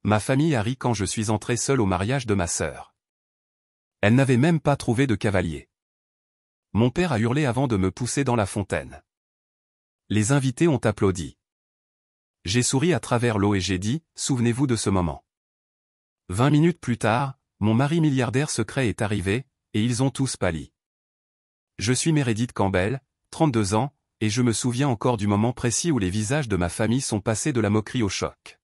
Ma famille a ri quand je suis entré seul au mariage de ma sœur. Elle n'avait même pas trouvé de cavalier. Mon père a hurlé avant de me pousser dans la fontaine. Les invités ont applaudi. J'ai souri à travers l'eau et j'ai dit, souvenez-vous de ce moment. 20 minutes plus tard, mon mari milliardaire secret est arrivé, et ils ont tous pâli. Je suis Meredith Campbell, 32 ans, et je me souviens encore du moment précis où les visages de ma famille sont passés de la moquerie au choc.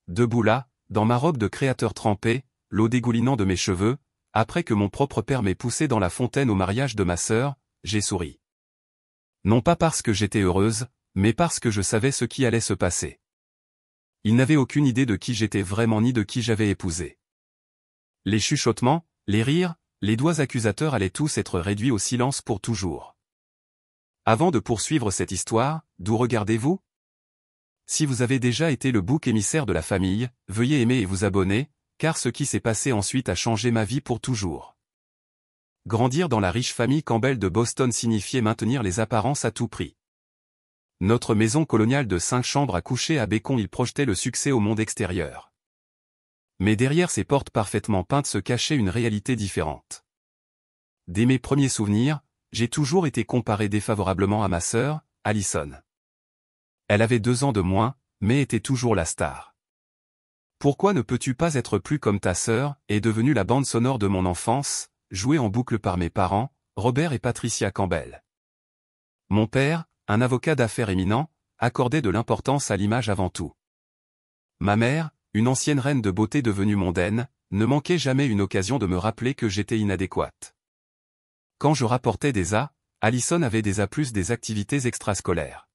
Debout là, dans ma robe de créateur trempée, l'eau dégoulinant de mes cheveux, après que mon propre père m'ait poussé dans la fontaine au mariage de ma sœur, j'ai souri. Non pas parce que j'étais heureuse, mais parce que je savais ce qui allait se passer. Ils n'avaient aucune idée de qui j'étais vraiment ni de qui j'avais épousé. Les chuchotements, les rires, les doigts accusateurs allaient tous être réduits au silence pour toujours. Avant de poursuivre cette histoire, d'où regardez-vous? Si vous avez déjà été le bouc émissaire de la famille, veuillez aimer et vous abonner, car ce qui s'est passé ensuite a changé ma vie pour toujours. Grandir dans la riche famille Campbell de Boston signifiait maintenir les apparences à tout prix. Notre maison coloniale de 5 chambres à coucher à Bécon-Île projetait le succès au monde extérieur. Mais derrière ces portes parfaitement peintes se cachait une réalité différente. Dès mes premiers souvenirs, j'ai toujours été comparé défavorablement à ma sœur, Allison. Elle avait 2 ans de moins, mais était toujours la star. Pourquoi ne peux-tu pas être plus comme ta sœur, est devenue la bande sonore de mon enfance, jouée en boucle par mes parents, Robert et Patricia Campbell. Mon père, un avocat d'affaires éminent, accordait de l'importance à l'image avant tout. Ma mère, une ancienne reine de beauté devenue mondaine, ne manquait jamais une occasion de me rappeler que j'étais inadéquate. Quand je rapportais des A, Allison avait des A+ des activités extrascolaires.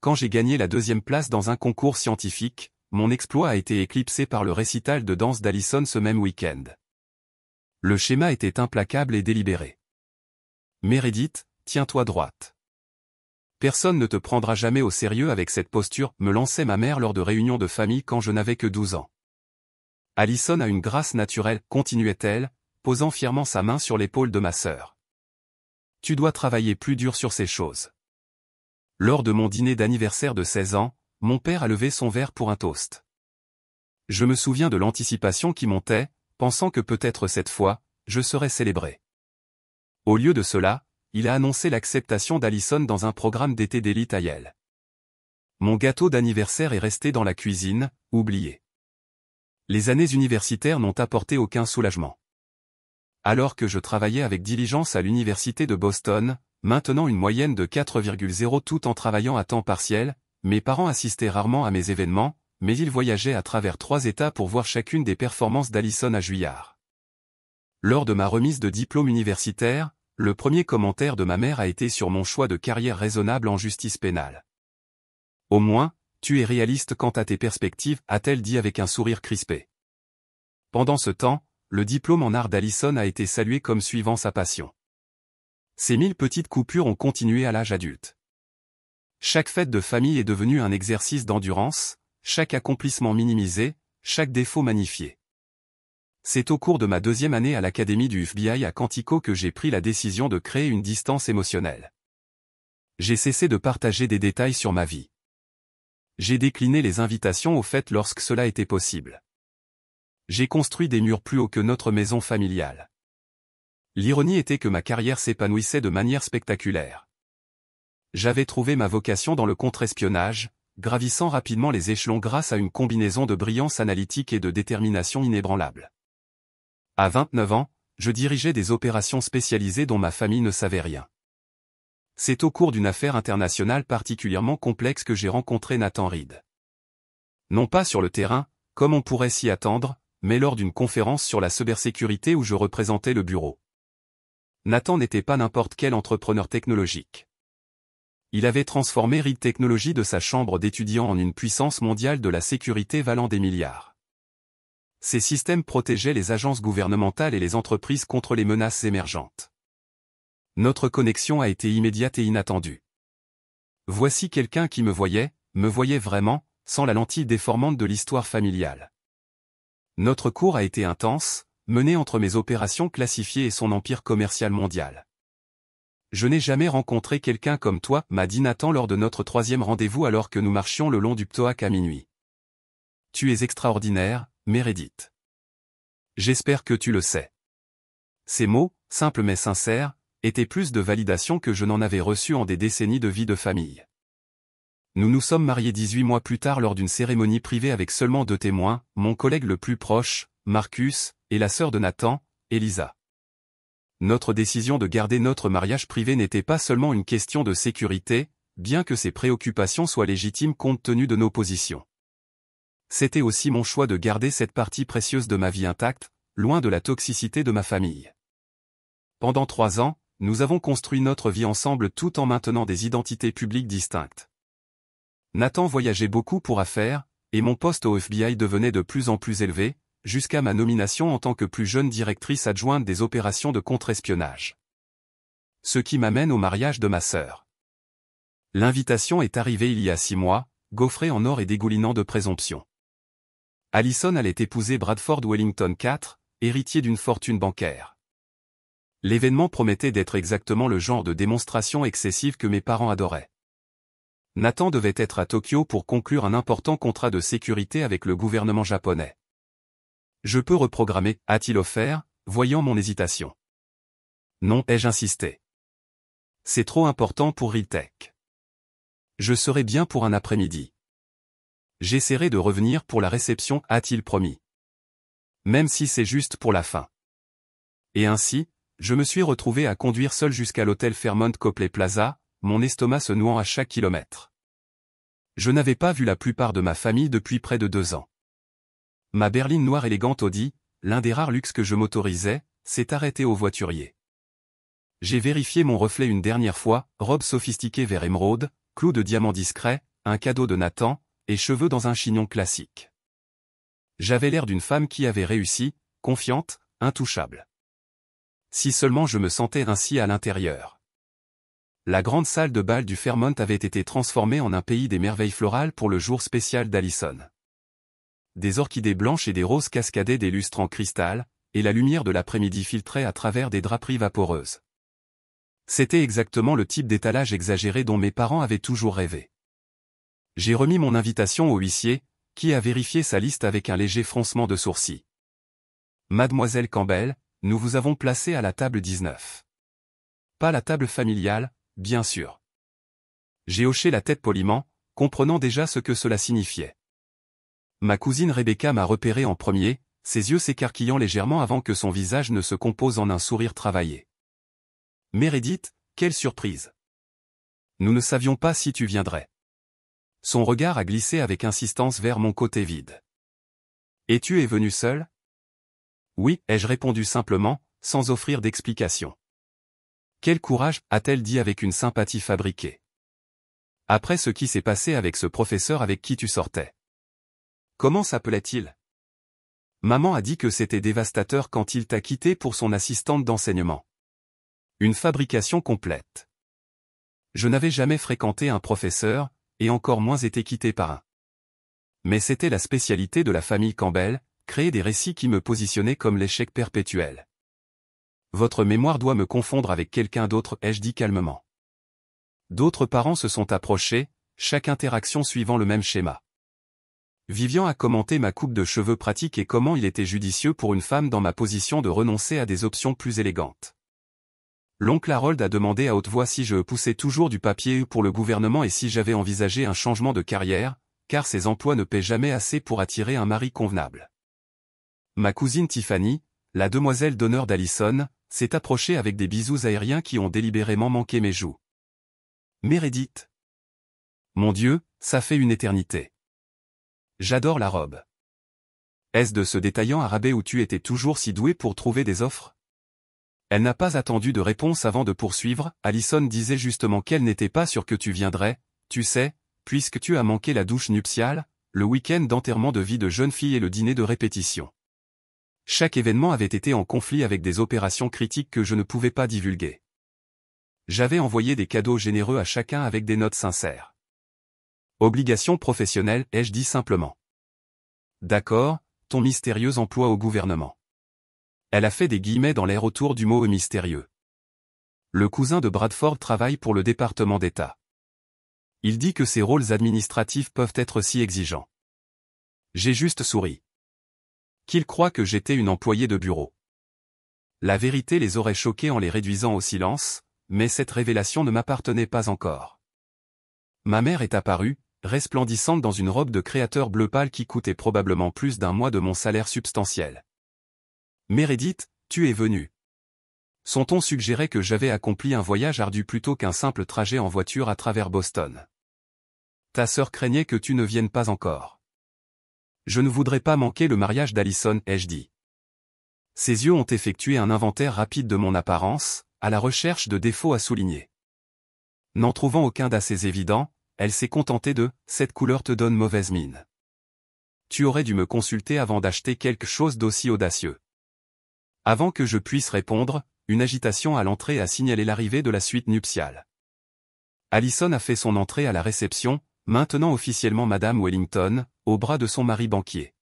Quand j'ai gagné la 2e place dans un concours scientifique, mon exploit a été éclipsé par le récital de danse d'Allison ce même week-end. Le schéma était implacable et délibéré. Meredith, tiens-toi droite. Personne ne te prendra jamais au sérieux avec cette posture, me lançait ma mère lors de réunions de famille quand je n'avais que 12 ans. Allison a une grâce naturelle, continuait-elle, posant fièrement sa main sur l'épaule de ma sœur. Tu dois travailler plus dur sur ces choses. Lors de mon dîner d'anniversaire de 16 ans, mon père a levé son verre pour un toast. Je me souviens de l'anticipation qui montait, pensant que peut-être cette fois, je serais célébré. Au lieu de cela, il a annoncé l'acceptation d'Allison dans un programme d'été d'élite à Yale. Mon gâteau d'anniversaire est resté dans la cuisine, oublié. Les années universitaires n'ont apporté aucun soulagement. Alors que je travaillais avec diligence à l'université de Boston, maintenant une moyenne de 4,0 tout en travaillant à temps partiel, mes parents assistaient rarement à mes événements, mais ils voyageaient à travers 3 États pour voir chacune des performances d'Allison à Juillard. Lors de ma remise de diplôme universitaire, le premier commentaire de ma mère a été sur mon choix de carrière raisonnable en justice pénale. Au moins, tu es réaliste quant à tes perspectives, a-t-elle dit avec un sourire crispé. Pendant ce temps, le diplôme en art d'Allison a été salué comme suivant sa passion. Ces 1000 petites coupures ont continué à l'âge adulte. Chaque fête de famille est devenue un exercice d'endurance, chaque accomplissement minimisé, chaque défaut magnifié. C'est au cours de ma 2e année à l'académie du FBI à Quantico que j'ai pris la décision de créer une distance émotionnelle. J'ai cessé de partager des détails sur ma vie. J'ai décliné les invitations aux fêtes lorsque cela était possible. J'ai construit des murs plus hauts que notre maison familiale. L'ironie était que ma carrière s'épanouissait de manière spectaculaire. J'avais trouvé ma vocation dans le contre-espionnage, gravissant rapidement les échelons grâce à une combinaison de brillance analytique et de détermination inébranlable. À 29 ans, je dirigeais des opérations spécialisées dont ma famille ne savait rien. C'est au cours d'une affaire internationale particulièrement complexe que j'ai rencontré Nathan Reed. Non pas sur le terrain, comme on pourrait s'y attendre, mais lors d'une conférence sur la cybersécurité où je représentais le bureau. Nathan n'était pas n'importe quel entrepreneur technologique. Il avait transformé Reed Technologies de sa chambre d'étudiant en une puissance mondiale de la sécurité valant des milliards. Ces systèmes protégeaient les agences gouvernementales et les entreprises contre les menaces émergentes. Notre connexion a été immédiate et inattendue. Voici quelqu'un qui me voyait vraiment, sans la lentille déformante de l'histoire familiale. Notre cours a été intense, mené entre mes opérations classifiées et son empire commercial mondial. Je n'ai jamais rencontré quelqu'un comme toi, m'a dit Nathan lors de notre 3e rendez-vous alors que nous marchions le long du Ptoak à minuit. tu es extraordinaire, Meredith. J'espère que tu le sais. » Ces mots, simples mais sincères, étaient plus de validation que je n'en avais reçu en des décennies de vie de famille. Nous nous sommes mariés 18 mois plus tard lors d'une cérémonie privée avec seulement 2 témoins, mon collègue le plus proche, Marcus, et la sœur de Nathan, Elisa. Notre décision de garder notre mariage privé n'était pas seulement une question de sécurité, bien que ces préoccupations soient légitimes compte tenu de nos positions. C'était aussi mon choix de garder cette partie précieuse de ma vie intacte, loin de la toxicité de ma famille. Pendant 3 ans, nous avons construit notre vie ensemble tout en maintenant des identités publiques distinctes. Nathan voyageait beaucoup pour affaires, et mon poste au FBI devenait de plus en plus élevé, jusqu'à ma nomination en tant que plus jeune directrice adjointe des opérations de contre-espionnage. Ce qui m'amène au mariage de ma sœur. L'invitation est arrivée il y a 6 mois, gaufrée en or et dégoulinant de présomption. Allison allait épouser Bradford Wellington IV, héritier d'une fortune bancaire. L'événement promettait d'être exactement le genre de démonstration excessive que mes parents adoraient. Nathan devait être à Tokyo pour conclure un important contrat de sécurité avec le gouvernement japonais. Je peux reprogrammer, a-t-il offert, voyant mon hésitation. Non, ai-je insisté. C'est trop important pour Realtek. Je serai bien pour un après-midi. J'essaierai de revenir pour la réception, a-t-il promis. Même si c'est juste pour la fin. Et ainsi, je me suis retrouvé à conduire seul jusqu'à l'hôtel Fairmont Copley Plaza, mon estomac se nouant à chaque kilomètre. Je n'avais pas vu la plupart de ma famille depuis près de 2 ans. Ma berline noire élégante Audi, l'un des rares luxes que je m'autorisais, s'est arrêtée au voiturier. J'ai vérifié mon reflet une dernière fois, robe sophistiquée vert émeraude, clous de diamants discrets, un cadeau de Nathan, et cheveux dans un chignon classique. J'avais l'air d'une femme qui avait réussi, confiante, intouchable. Si seulement je me sentais ainsi à l'intérieur. La grande salle de bal du Fairmont avait été transformée en un pays des merveilles florales pour le jour spécial d'Allison. Des orchidées blanches et des roses cascadaient des lustres en cristal, et la lumière de l'après-midi filtrait à travers des draperies vaporeuses. C'était exactement le type d'étalage exagéré dont mes parents avaient toujours rêvé. J'ai remis mon invitation au huissier, qui a vérifié sa liste avec un léger froncement de sourcils. Mademoiselle Campbell, nous vous avons placé à la table 19. Pas la table familiale, bien sûr. J'ai hoché la tête poliment, comprenant déjà ce que cela signifiait. Ma cousine Rebecca m'a repéré en premier, ses yeux s'écarquillant légèrement avant que son visage ne se compose en un sourire travaillé. Meredith, quelle surprise! Nous ne savions pas si tu viendrais. Son regard a glissé avec insistance vers mon côté vide. Et tu es venue seule? Oui, ai-je répondu simplement, sans offrir d'explication. Quel courage, a-t-elle dit avec une sympathie fabriquée. Après ce qui s'est passé avec ce professeur avec qui tu sortais. Comment s'appelait-il? Maman a dit que c'était dévastateur quand il t'a quitté pour son assistante d'enseignement. Une fabrication complète. Je n'avais jamais fréquenté un professeur, et encore moins été quitté par un. Mais c'était la spécialité de la famille Campbell, créer des récits qui me positionnaient comme l'échec perpétuel. Votre mémoire doit me confondre avec quelqu'un d'autre, ai-je dit calmement. D'autres parents se sont approchés, chaque interaction suivant le même schéma. Vivian a commenté ma coupe de cheveux pratique et comment il était judicieux pour une femme dans ma position de renoncer à des options plus élégantes. L'oncle Harold a demandé à haute voix si je poussais toujours du papier pour le gouvernement et si j'avais envisagé un changement de carrière, car ces emplois ne paient jamais assez pour attirer un mari convenable. Ma cousine Tiffany, la demoiselle d'honneur d'Allison, s'est approchée avec des bisous aériens qui ont délibérément manqué mes joues. Meredith. Mon Dieu, ça fait une éternité. J'adore la robe. Est-ce de ce détaillant à rabais où tu étais toujours si doué pour trouver des offres? Elle n'a pas attendu de réponse avant de poursuivre, Allison disait justement qu'elle n'était pas sûre que tu viendrais, tu sais, puisque tu as manqué la douche nuptiale, le week-end d'enterrement de vie de jeune fille et le dîner de répétition. Chaque événement avait été en conflit avec des opérations critiques que je ne pouvais pas divulguer. J'avais envoyé des cadeaux généreux à chacun avec des notes sincères. Obligation professionnelle, ai-je dit simplement. D'accord, ton mystérieux emploi au gouvernement. Elle a fait des guillemets dans l'air autour du mot mystérieux. Le cousin de Bradford travaille pour le département d'État. Il dit que ses rôles administratifs peuvent être si exigeants. J'ai juste souri. Qu'ils croient que j'étais une employée de bureau. La vérité les aurait choqués en les réduisant au silence, mais cette révélation ne m'appartenait pas encore. Ma mère est apparue, resplendissante dans une robe de créateur bleu pâle qui coûtait probablement plus d'un mois de mon salaire substantiel. Meredith, tu es venue. Son ton suggérait que j'avais accompli un voyage ardu plutôt qu'un simple trajet en voiture à travers Boston. Ta sœur craignait que tu ne viennes pas encore. Je ne voudrais pas manquer le mariage d'Allison, ai-je dit. Ses yeux ont effectué un inventaire rapide de mon apparence, à la recherche de défauts à souligner. N'en trouvant aucun d'assez évident, elle s'est contentée de « cette couleur te donne mauvaise mine ». Tu aurais dû me consulter avant d'acheter quelque chose d'aussi audacieux. Avant que je puisse répondre, une agitation à l'entrée a signalé l'arrivée de la suite nuptiale. Allison a fait son entrée à la réception, maintenant officiellement Madame Wellington, au bras de son mari banquier.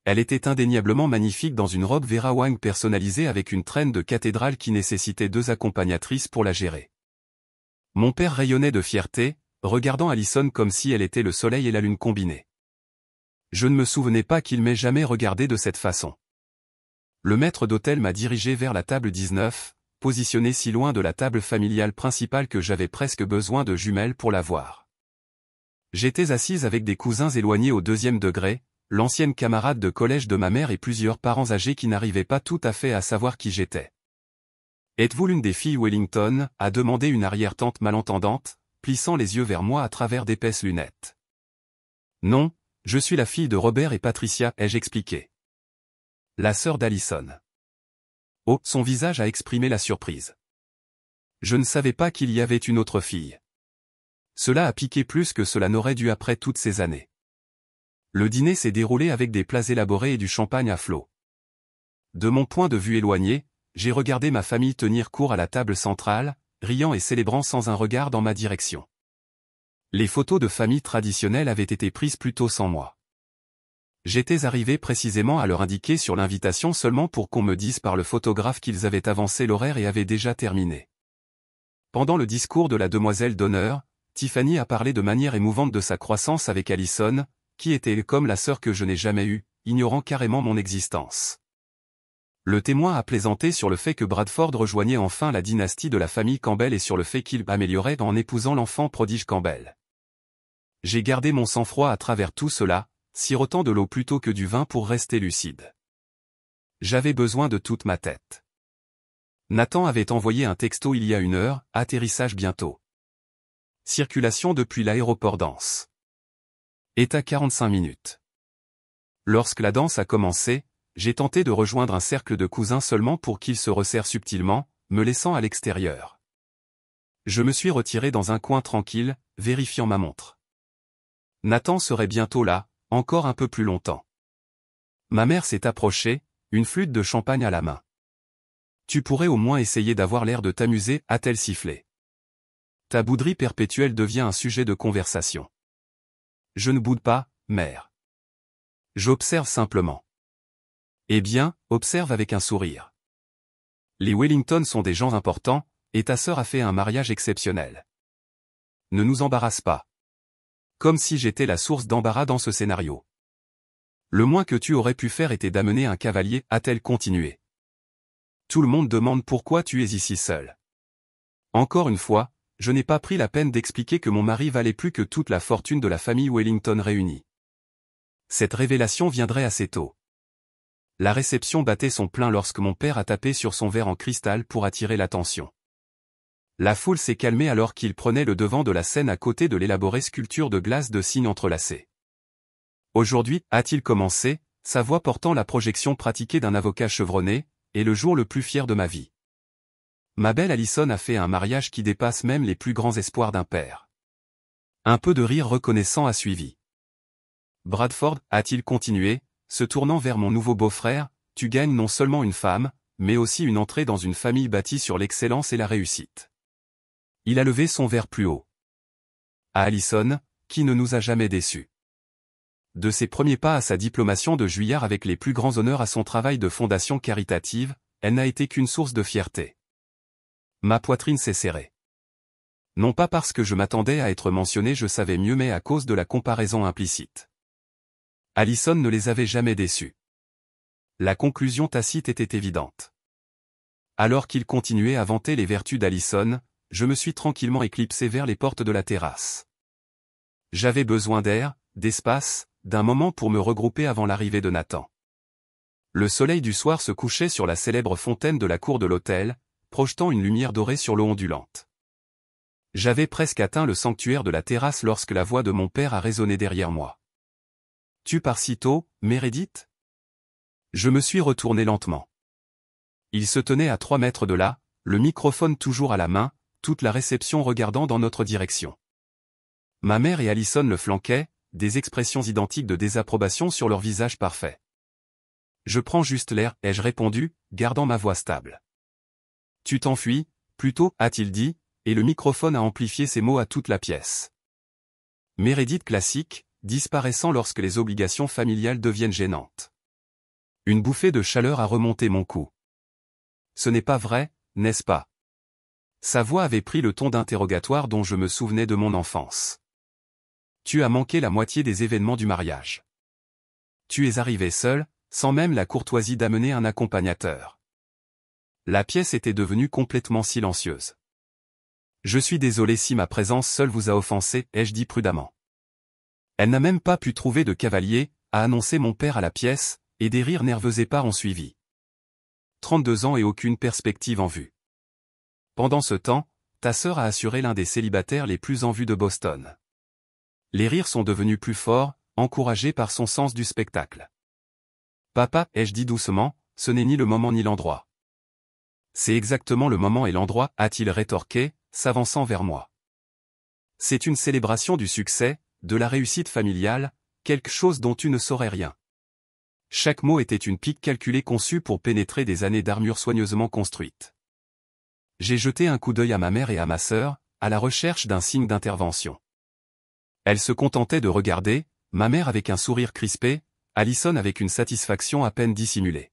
Elle était indéniablement magnifique dans une robe Vera Wang personnalisée avec une traîne de cathédrale qui nécessitait 2 accompagnatrices pour la gérer. Mon père rayonnait de fierté, regardant Allison comme si elle était le soleil et la lune combinés. Je ne me souvenais pas qu'il m'ait jamais regardé de cette façon. Le maître d'hôtel m'a dirigé vers la table 19, positionnée si loin de la table familiale principale que j'avais presque besoin de jumelles pour la voir. J'étais assise avec des cousins éloignés au 2e degré, l'ancienne camarade de collège de ma mère et plusieurs parents âgés qui n'arrivaient pas tout à fait à savoir qui j'étais. « Êtes-vous l'une des filles Wellington » a demandé une arrière-tante malentendante, plissant les yeux vers moi à travers d'épaisses lunettes. « Non, je suis la fille de Robert et Patricia, ai-je expliqué. La sœur d'Allison. » Oh, son visage a exprimé la surprise. Je ne savais pas qu'il y avait une autre fille. Cela a piqué plus que cela n'aurait dû après toutes ces années. Le dîner s'est déroulé avec des plats élaborés et du champagne à flots. De mon point de vue éloigné, j'ai regardé ma famille tenir court à la table centrale, riant et célébrant sans un regard dans ma direction. Les photos de famille traditionnelles avaient été prises plus tôt sans moi. J'étais arrivé précisément à leur indiquer sur l'invitation seulement pour qu'on me dise par le photographe qu'ils avaient avancé l'horaire et avaient déjà terminé. Pendant le discours de la demoiselle d'honneur, Tiffany a parlé de manière émouvante de sa croissance avec Allison, qui était comme la sœur que je n'ai jamais eue, ignorant carrément mon existence. Le témoin a plaisanté sur le fait que Bradford rejoignait enfin la dynastie de la famille Campbell et sur le fait qu'il améliorait en épousant l'enfant prodige Campbell. J'ai gardé mon sang-froid à travers tout cela, sirotant de l'eau plutôt que du vin pour rester lucide. J'avais besoin de toute ma tête. Nathan avait envoyé un texto il y a 1 heure, atterrissage bientôt. Circulation depuis l'aéroport dense. État 45 minutes. Lorsque la danse a commencé, j'ai tenté de rejoindre un cercle de cousins seulement pour qu'ils se resserrent subtilement, me laissant à l'extérieur. Je me suis retiré dans un coin tranquille, vérifiant ma montre. Nathan serait bientôt là, encore un peu plus longtemps. Ma mère s'est approchée, une flûte de champagne à la main. Tu pourrais au moins essayer d'avoir l'air de t'amuser, a-t-elle sifflé. Ta bouderie perpétuelle devient un sujet de conversation. Je ne boude pas, mère. J'observe simplement. Eh bien, observe avec un sourire. Les Wellington sont des gens importants, et ta sœur a fait un mariage exceptionnel. Ne nous embarrasse pas. Comme si j'étais la source d'embarras dans ce scénario. Le moins que tu aurais pu faire était d'amener un cavalier, a-t-elle continué. Tout le monde demande pourquoi tu es ici seul. Encore une fois, je n'ai pas pris la peine d'expliquer que mon mari valait plus que toute la fortune de la famille Wellington réunie. Cette révélation viendrait assez tôt. La réception battait son plein lorsque mon père a tapé sur son verre en cristal pour attirer l'attention. La foule s'est calmée alors qu'il prenait le devant de la scène à côté de l'élaborée sculpture de glace de signes entrelacés. Aujourd'hui, a-t-il commencé, sa voix portant la projection pratiquée d'un avocat chevronné, est le jour le plus fier de ma vie. Ma belle Allison a fait un mariage qui dépasse même les plus grands espoirs d'un père. Un peu de rire reconnaissant a suivi. Bradford, a-t-il continué, se tournant vers mon nouveau beau-frère, tu gagnes non seulement une femme, mais aussi une entrée dans une famille bâtie sur l'excellence et la réussite. Il a levé son verre plus haut. À Allison, qui ne nous a jamais déçus. De ses premiers pas à sa diplomation de Juillard avec les plus grands honneurs à son travail de fondation caritative, elle n'a été qu'une source de fierté. Ma poitrine s'est serrée. Non pas parce que je m'attendais à être mentionné, je savais mieux, mais à cause de la comparaison implicite. Allison ne les avait jamais déçus. La conclusion tacite était évidente. Alors qu'il continuait à vanter les vertus d'Allison, je me suis tranquillement éclipsé vers les portes de la terrasse. J'avais besoin d'air, d'espace, d'un moment pour me regrouper avant l'arrivée de Nathan. Le soleil du soir se couchait sur la célèbre fontaine de la cour de l'hôtel, projetant une lumière dorée sur l'eau ondulante. J'avais presque atteint le sanctuaire de la terrasse lorsque la voix de mon père a résonné derrière moi. « Tu pars si tôt, Meredith ?» Je me suis retourné lentement. Il se tenait à 3 mètres de là, le microphone toujours à la main, toute la réception regardant dans notre direction. Ma mère et Allison le flanquaient, des expressions identiques de désapprobation sur leur visage parfait. « Je prends juste l'air, ai-je répondu, gardant ma voix stable. « Tu t'enfuis, plutôt, a-t-il dit, et le microphone a amplifié ces mots à toute la pièce. Meredith classique, disparaissant lorsque les obligations familiales deviennent gênantes. Une bouffée de chaleur a remonté mon cou. Ce n'est pas vrai, n'est-ce pas? Sa voix avait pris le ton d'interrogatoire dont je me souvenais de mon enfance. Tu as manqué la moitié des événements du mariage. Tu es arrivé seul, sans même la courtoisie d'amener un accompagnateur. La pièce était devenue complètement silencieuse. Je suis désolé si ma présence seule vous a offensé, ai-je dit prudemment. Elle n'a même pas pu trouver de cavalier, a annoncé mon père à la pièce, et des rires nerveux épars ont suivi. 32 ans et aucune perspective en vue. Pendant ce temps, ta sœur a assuré l'un des célibataires les plus en vue de Boston. Les rires sont devenus plus forts, encouragés par son sens du spectacle. Papa, ai-je dit doucement, ce n'est ni le moment ni l'endroit. C'est exactement le moment et l'endroit, a-t-il rétorqué, s'avançant vers moi. C'est une célébration du succès, de la réussite familiale, quelque chose dont tu ne saurais rien. Chaque mot était une pique calculée conçue pour pénétrer des années d'armure soigneusement construite. J'ai jeté un coup d'œil à ma mère et à ma sœur, à la recherche d'un signe d'intervention. Elles se contentaient de regarder, ma mère avec un sourire crispé, Allison avec une satisfaction à peine dissimulée.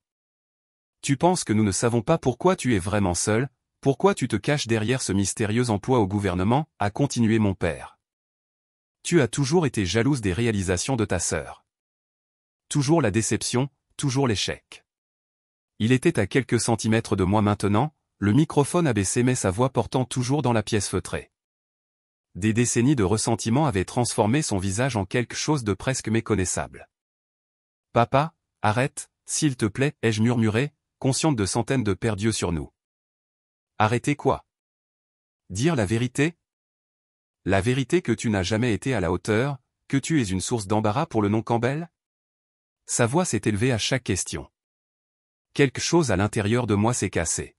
Tu penses que nous ne savons pas pourquoi tu es vraiment seul, pourquoi tu te caches derrière ce mystérieux emploi au gouvernement, a continué mon père. Tu as toujours été jalouse des réalisations de ta sœur. Toujours la déception, toujours l'échec. Il était à quelques centimètres de moi maintenant, le microphone abaissé mais sa voix portant toujours dans la pièce feutrée. Des décennies de ressentiment avaient transformé son visage en quelque chose de presque méconnaissable. Papa, arrête, s'il te plaît, ai-je murmuré, consciente de centaines de pères Dieu sur nous. Arrêter quoi? Dire la vérité? La vérité que tu n'as jamais été à la hauteur, que tu es une source d'embarras pour le nom Campbell? Sa voix s'est élevée à chaque question. Quelque chose à l'intérieur de moi s'est cassé.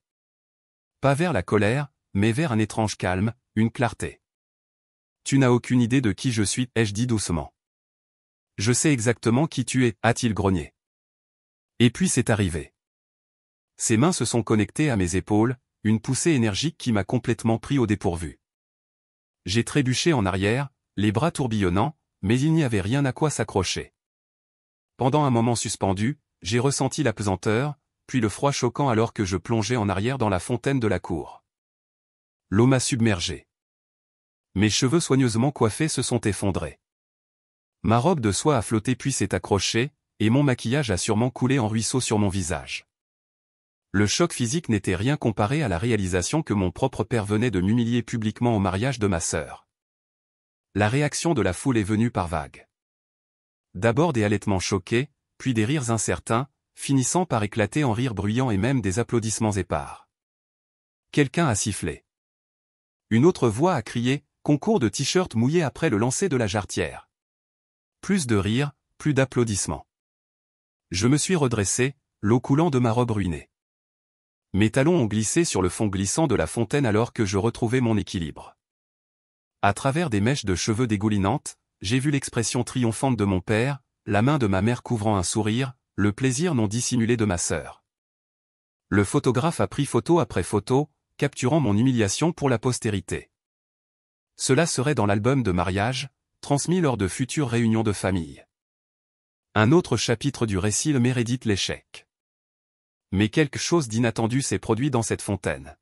Pas vers la colère, mais vers un étrange calme, une clarté. Tu n'as aucune idée de qui je suis, ai-je dit doucement. Je sais exactement qui tu es, a-t-il grogné. Et puis c'est arrivé. Ses mains se sont connectées à mes épaules, une poussée énergique qui m'a complètement pris au dépourvu. J'ai trébuché en arrière, les bras tourbillonnants, mais il n'y avait rien à quoi s'accrocher. Pendant un moment suspendu, j'ai ressenti la pesanteur, puis le froid choquant alors que je plongeais en arrière dans la fontaine de la cour. L'eau m'a submergé. Mes cheveux soigneusement coiffés se sont effondrés. Ma robe de soie a flotté puis s'est accrochée, et mon maquillage a sûrement coulé en ruisseau sur mon visage. Le choc physique n'était rien comparé à la réalisation que mon propre père venait de m'humilier publiquement au mariage de ma sœur. La réaction de la foule est venue par vagues. D'abord des halètements choqués, puis des rires incertains, finissant par éclater en rires bruyants et même des applaudissements épars. Quelqu'un a sifflé. Une autre voix a crié « Concours de t-shirt mouillé après le lancer de la jarretière ». Plus de rires, plus d'applaudissements. Je me suis redressé, l'eau coulant de ma robe ruinée. Mes talons ont glissé sur le fond glissant de la fontaine alors que je retrouvais mon équilibre. À travers des mèches de cheveux dégoulinantes, j'ai vu l'expression triomphante de mon père, la main de ma mère couvrant un sourire, le plaisir non dissimulé de ma sœur. Le photographe a pris photo après photo, capturant mon humiliation pour la postérité. Cela serait dans l'album de mariage, transmis lors de futures réunions de famille. Un autre chapitre du récit le Meredith l'échec. Mais quelque chose d'inattendu s'est produit dans cette fontaine.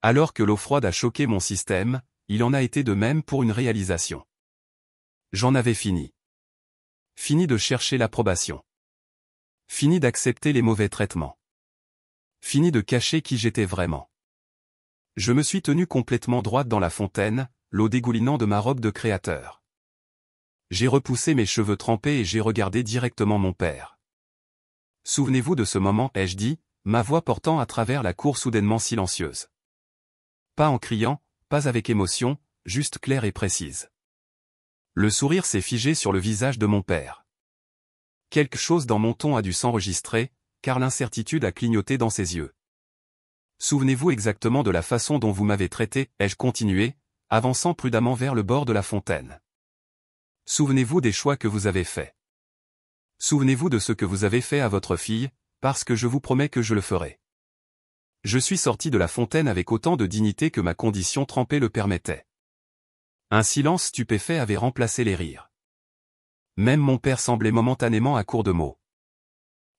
Alors que l'eau froide a choqué mon système, il en a été de même pour une réalisation. J'en avais fini. Fini de chercher l'approbation. Fini d'accepter les mauvais traitements. Fini de cacher qui j'étais vraiment. Je me suis tenu complètement droite dans la fontaine, l'eau dégoulinant de ma robe de créateur. J'ai repoussé mes cheveux trempés et j'ai regardé directement mon père. Souvenez-vous de ce moment, ai-je dit, ma voix portant à travers la cour soudainement silencieuse. Pas en criant, pas avec émotion, juste claire et précise. Le sourire s'est figé sur le visage de mon père. Quelque chose dans mon ton a dû s'enregistrer, car l'incertitude a clignoté dans ses yeux. Souvenez-vous exactement de la façon dont vous m'avez traité, ai-je continué, avançant prudemment vers le bord de la fontaine. Souvenez-vous des choix que vous avez faits. Souvenez-vous de ce que vous avez fait à votre fille, parce que je vous promets que je le ferai. Je suis sorti de la fontaine avec autant de dignité que ma condition trempée le permettait. Un silence stupéfait avait remplacé les rires. Même mon père semblait momentanément à court de mots.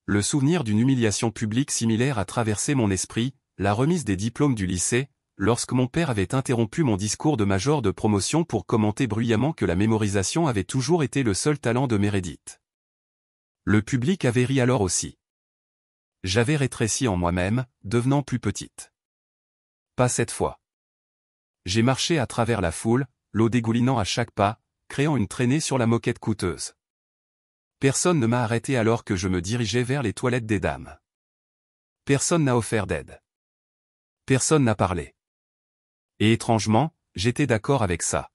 Le souvenir d'une humiliation publique similaire a traversé mon esprit, la remise des diplômes du lycée, lorsque mon père avait interrompu mon discours de major de promotion pour commenter bruyamment que la mémorisation avait toujours été le seul talent de Meredith. Le public avait ri alors aussi. J'avais rétréci en moi-même, devenant plus petite. Pas cette fois. J'ai marché à travers la foule, l'eau dégoulinant à chaque pas, créant une traînée sur la moquette coûteuse. Personne ne m'a arrêté alors que je me dirigeais vers les toilettes des dames. Personne n'a offert d'aide. Personne n'a parlé. Et étrangement, j'étais d'accord avec ça.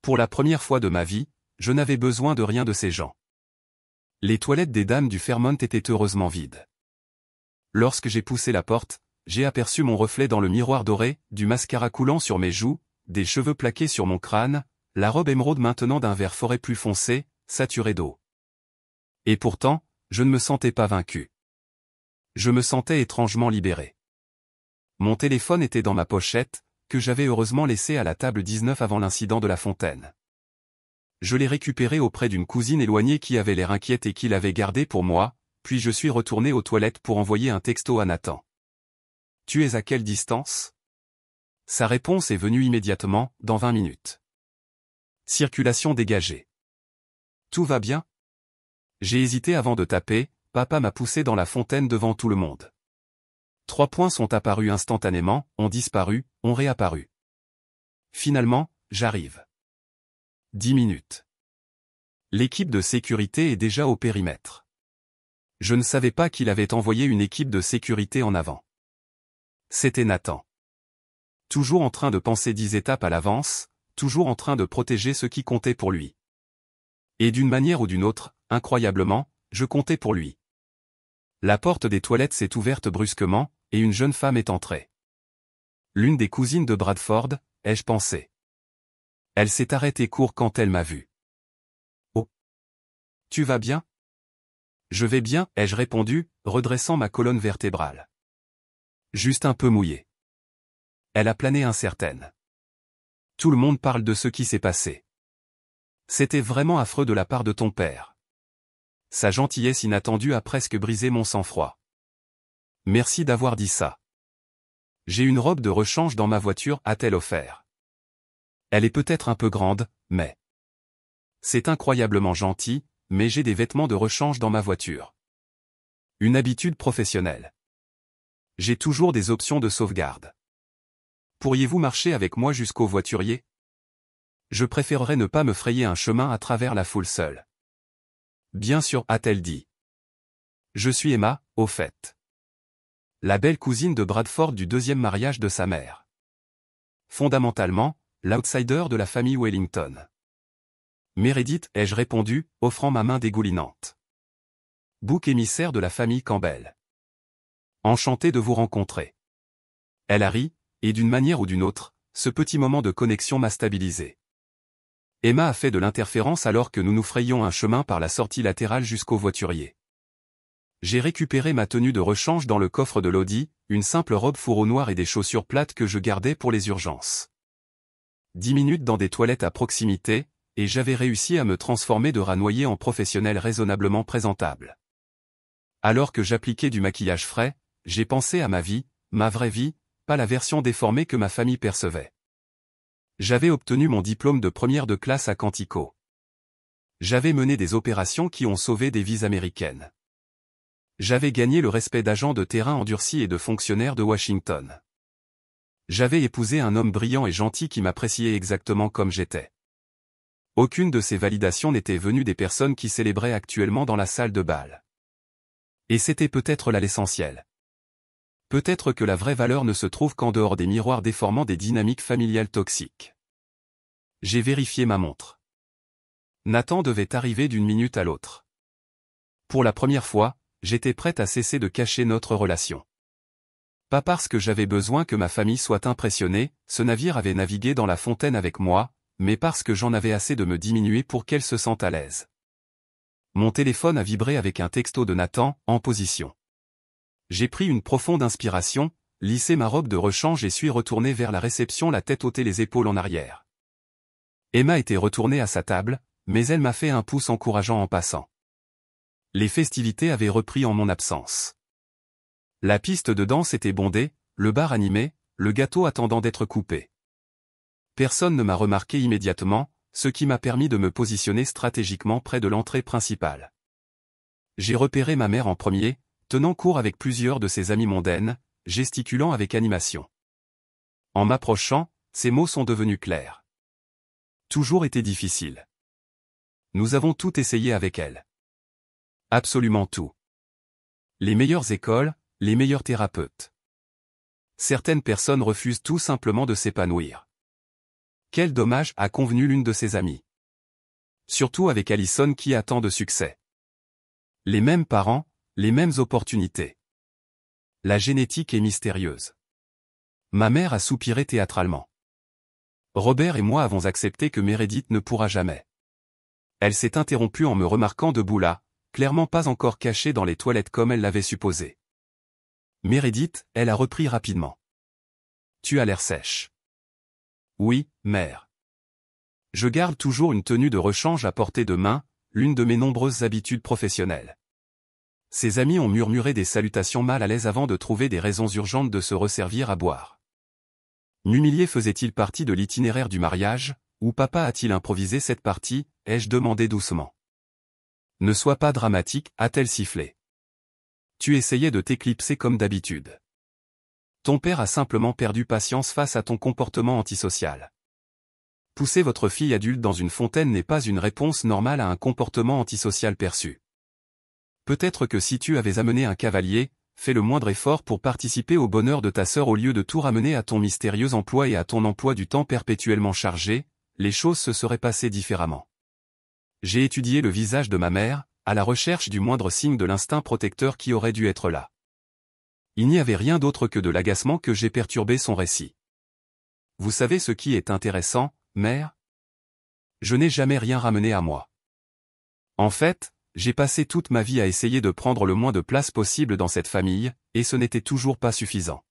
Pour la première fois de ma vie, je n'avais besoin de rien de ces gens. Les toilettes des dames du Fairmont étaient heureusement vides. Lorsque j'ai poussé la porte, j'ai aperçu mon reflet dans le miroir doré, du mascara coulant sur mes joues, des cheveux plaqués sur mon crâne, la robe émeraude maintenant d'un vert forêt plus foncé, saturé d'eau. Et pourtant, je ne me sentais pas vaincu. Je me sentais étrangement libéré. Mon téléphone était dans ma pochette, que j'avais heureusement laissé à la table 19 avant l'incident de la fontaine. Je l'ai récupéré auprès d'une cousine éloignée qui avait l'air inquiète et qui l'avait gardé pour moi, puis je suis retourné aux toilettes pour envoyer un texto à Nathan. « Tu es à quelle distance ?» Sa réponse est venue immédiatement, dans 20 minutes. Circulation dégagée. Tout va bien? J'ai hésité avant de taper, papa m'a poussé dans la fontaine devant tout le monde. 3 points sont apparus instantanément, ont disparu, ont réapparu. Finalement, j'arrive. 10 minutes. L'équipe de sécurité est déjà au périmètre. Je ne savais pas qu'il avait envoyé une équipe de sécurité en avant. C'était Nathan. Toujours en train de penser 10 étapes à l'avance, toujours en train de protéger ce qui comptait pour lui. Et d'une manière ou d'une autre, incroyablement, je comptais pour lui. La porte des toilettes s'est ouverte brusquement, et une jeune femme est entrée. L'une des cousines de Bradford, ai-je pensé. Elle s'est arrêtée court quand elle m'a vu. « Oh. Tu vas bien ?» « Je vais bien, ai-je répondu, redressant ma colonne vertébrale. Juste un peu mouillée. Elle a plané incertaine. Tout le monde parle de ce qui s'est passé. C'était vraiment affreux de la part de ton père. Sa gentillesse inattendue a presque brisé mon sang-froid. Merci d'avoir dit ça. J'ai une robe de rechange dans ma voiture, a-t-elle offert. Elle est peut-être un peu grande, mais... C'est incroyablement gentil, mais j'ai des vêtements de rechange dans ma voiture. Une habitude professionnelle. J'ai toujours des options de sauvegarde. Pourriez-vous marcher avec moi jusqu'au voiturier? Je préférerais ne pas me frayer un chemin à travers la foule seule. Bien sûr, a-t-elle dit. Je suis Emma, au fait. La belle cousine de Bradford du deuxième mariage de sa mère. Fondamentalement, l'outsider de la famille Wellington. Meredith, ai-je répondu, offrant ma main dégoulinante. Bouc émissaire de la famille Campbell. Enchanté de vous rencontrer. Elle a ri, et d'une manière ou d'une autre, ce petit moment de connexion m'a stabilisé. Emma a fait de l'interférence alors que nous nous frayions un chemin par la sortie latérale jusqu'au voiturier. J'ai récupéré ma tenue de rechange dans le coffre de l'Audi, une simple robe fourreau noir et des chaussures plates que je gardais pour les urgences. 10 minutes dans des toilettes à proximité, et j'avais réussi à me transformer de rat noyé en professionnel raisonnablement présentable. Alors que j'appliquais du maquillage frais, j'ai pensé à ma vie, ma vraie vie, pas la version déformée que ma famille percevait. J'avais obtenu mon diplôme de première de classe à Quantico. J'avais mené des opérations qui ont sauvé des vies américaines. J'avais gagné le respect d'agents de terrain endurcis et de fonctionnaires de Washington. J'avais épousé un homme brillant et gentil qui m'appréciait exactement comme j'étais. Aucune de ces validations n'était venue des personnes qui célébraient actuellement dans la salle de bal. Et c'était peut-être là l'essentiel. Peut-être que la vraie valeur ne se trouve qu'en dehors des miroirs déformants des dynamiques familiales toxiques. J'ai vérifié ma montre. Nathan devait arriver d'une minute à l'autre. Pour la première fois, j'étais prête à cesser de cacher notre relation. Pas parce que j'avais besoin que ma famille soit impressionnée, ce navire avait navigué dans la fontaine avec moi, mais parce que j'en avais assez de me diminuer pour qu'elle se sente à l'aise. Mon téléphone a vibré avec un texto de Nathan, en position. J'ai pris une profonde inspiration, lissé ma robe de rechange et suis retourné vers la réception, la tête haute et les épaules en arrière. Emma était retournée à sa table, mais elle m'a fait un pouce encourageant en passant. Les festivités avaient repris en mon absence. La piste de danse était bondée, le bar animé, le gâteau attendant d'être coupé. Personne ne m'a remarqué immédiatement, ce qui m'a permis de me positionner stratégiquement près de l'entrée principale. J'ai repéré ma mère en premier, tenant court avec plusieurs de ses amies mondaines, gesticulant avec animation. En m'approchant, ses mots sont devenus clairs. Toujours été difficile. Nous avons tout essayé avec elle. Absolument tout. Les meilleures écoles, les meilleurs thérapeutes. Certaines personnes refusent tout simplement de s'épanouir. Quel dommage, a convenu l'une de ses amies. Surtout avec Allison qui a tant de succès. Les mêmes parents, les mêmes opportunités. La génétique est mystérieuse. Ma mère a soupiré théâtralement. Robert et moi avons accepté que Meredith ne pourra jamais. Elle s'est interrompue en me remarquant debout là, clairement pas encore cachée dans les toilettes comme elle l'avait supposé. Meredith, elle a repris rapidement. Tu as l'air sèche. Oui, mère. Je garde toujours une tenue de rechange à portée de main, l'une de mes nombreuses habitudes professionnelles. Ses amis ont murmuré des salutations mal à l'aise avant de trouver des raisons urgentes de se resservir à boire. M'humilier faisait-il partie de l'itinéraire du mariage, ou papa a-t-il improvisé cette partie, ai-je demandé doucement. Ne sois pas dramatique, a-t-elle sifflé. Tu essayais de t'éclipser comme d'habitude. Ton père a simplement perdu patience face à ton comportement antisocial. Pousser votre fille adulte dans une fontaine n'est pas une réponse normale à un comportement antisocial perçu. Peut-être que si tu avais amené un cavalier, fais le moindre effort pour participer au bonheur de ta sœur au lieu de tout ramener à ton mystérieux emploi et à ton emploi du temps perpétuellement chargé, les choses se seraient passées différemment. J'ai étudié le visage de ma mère, à la recherche du moindre signe de l'instinct protecteur qui aurait dû être là. Il n'y avait rien d'autre que de l'agacement que j'ai perturbé son récit. Vous savez ce qui est intéressant, mère? Je n'ai jamais rien ramené à moi. En fait, j'ai passé toute ma vie à essayer de prendre le moins de place possible dans cette famille, et ce n'était toujours pas suffisant.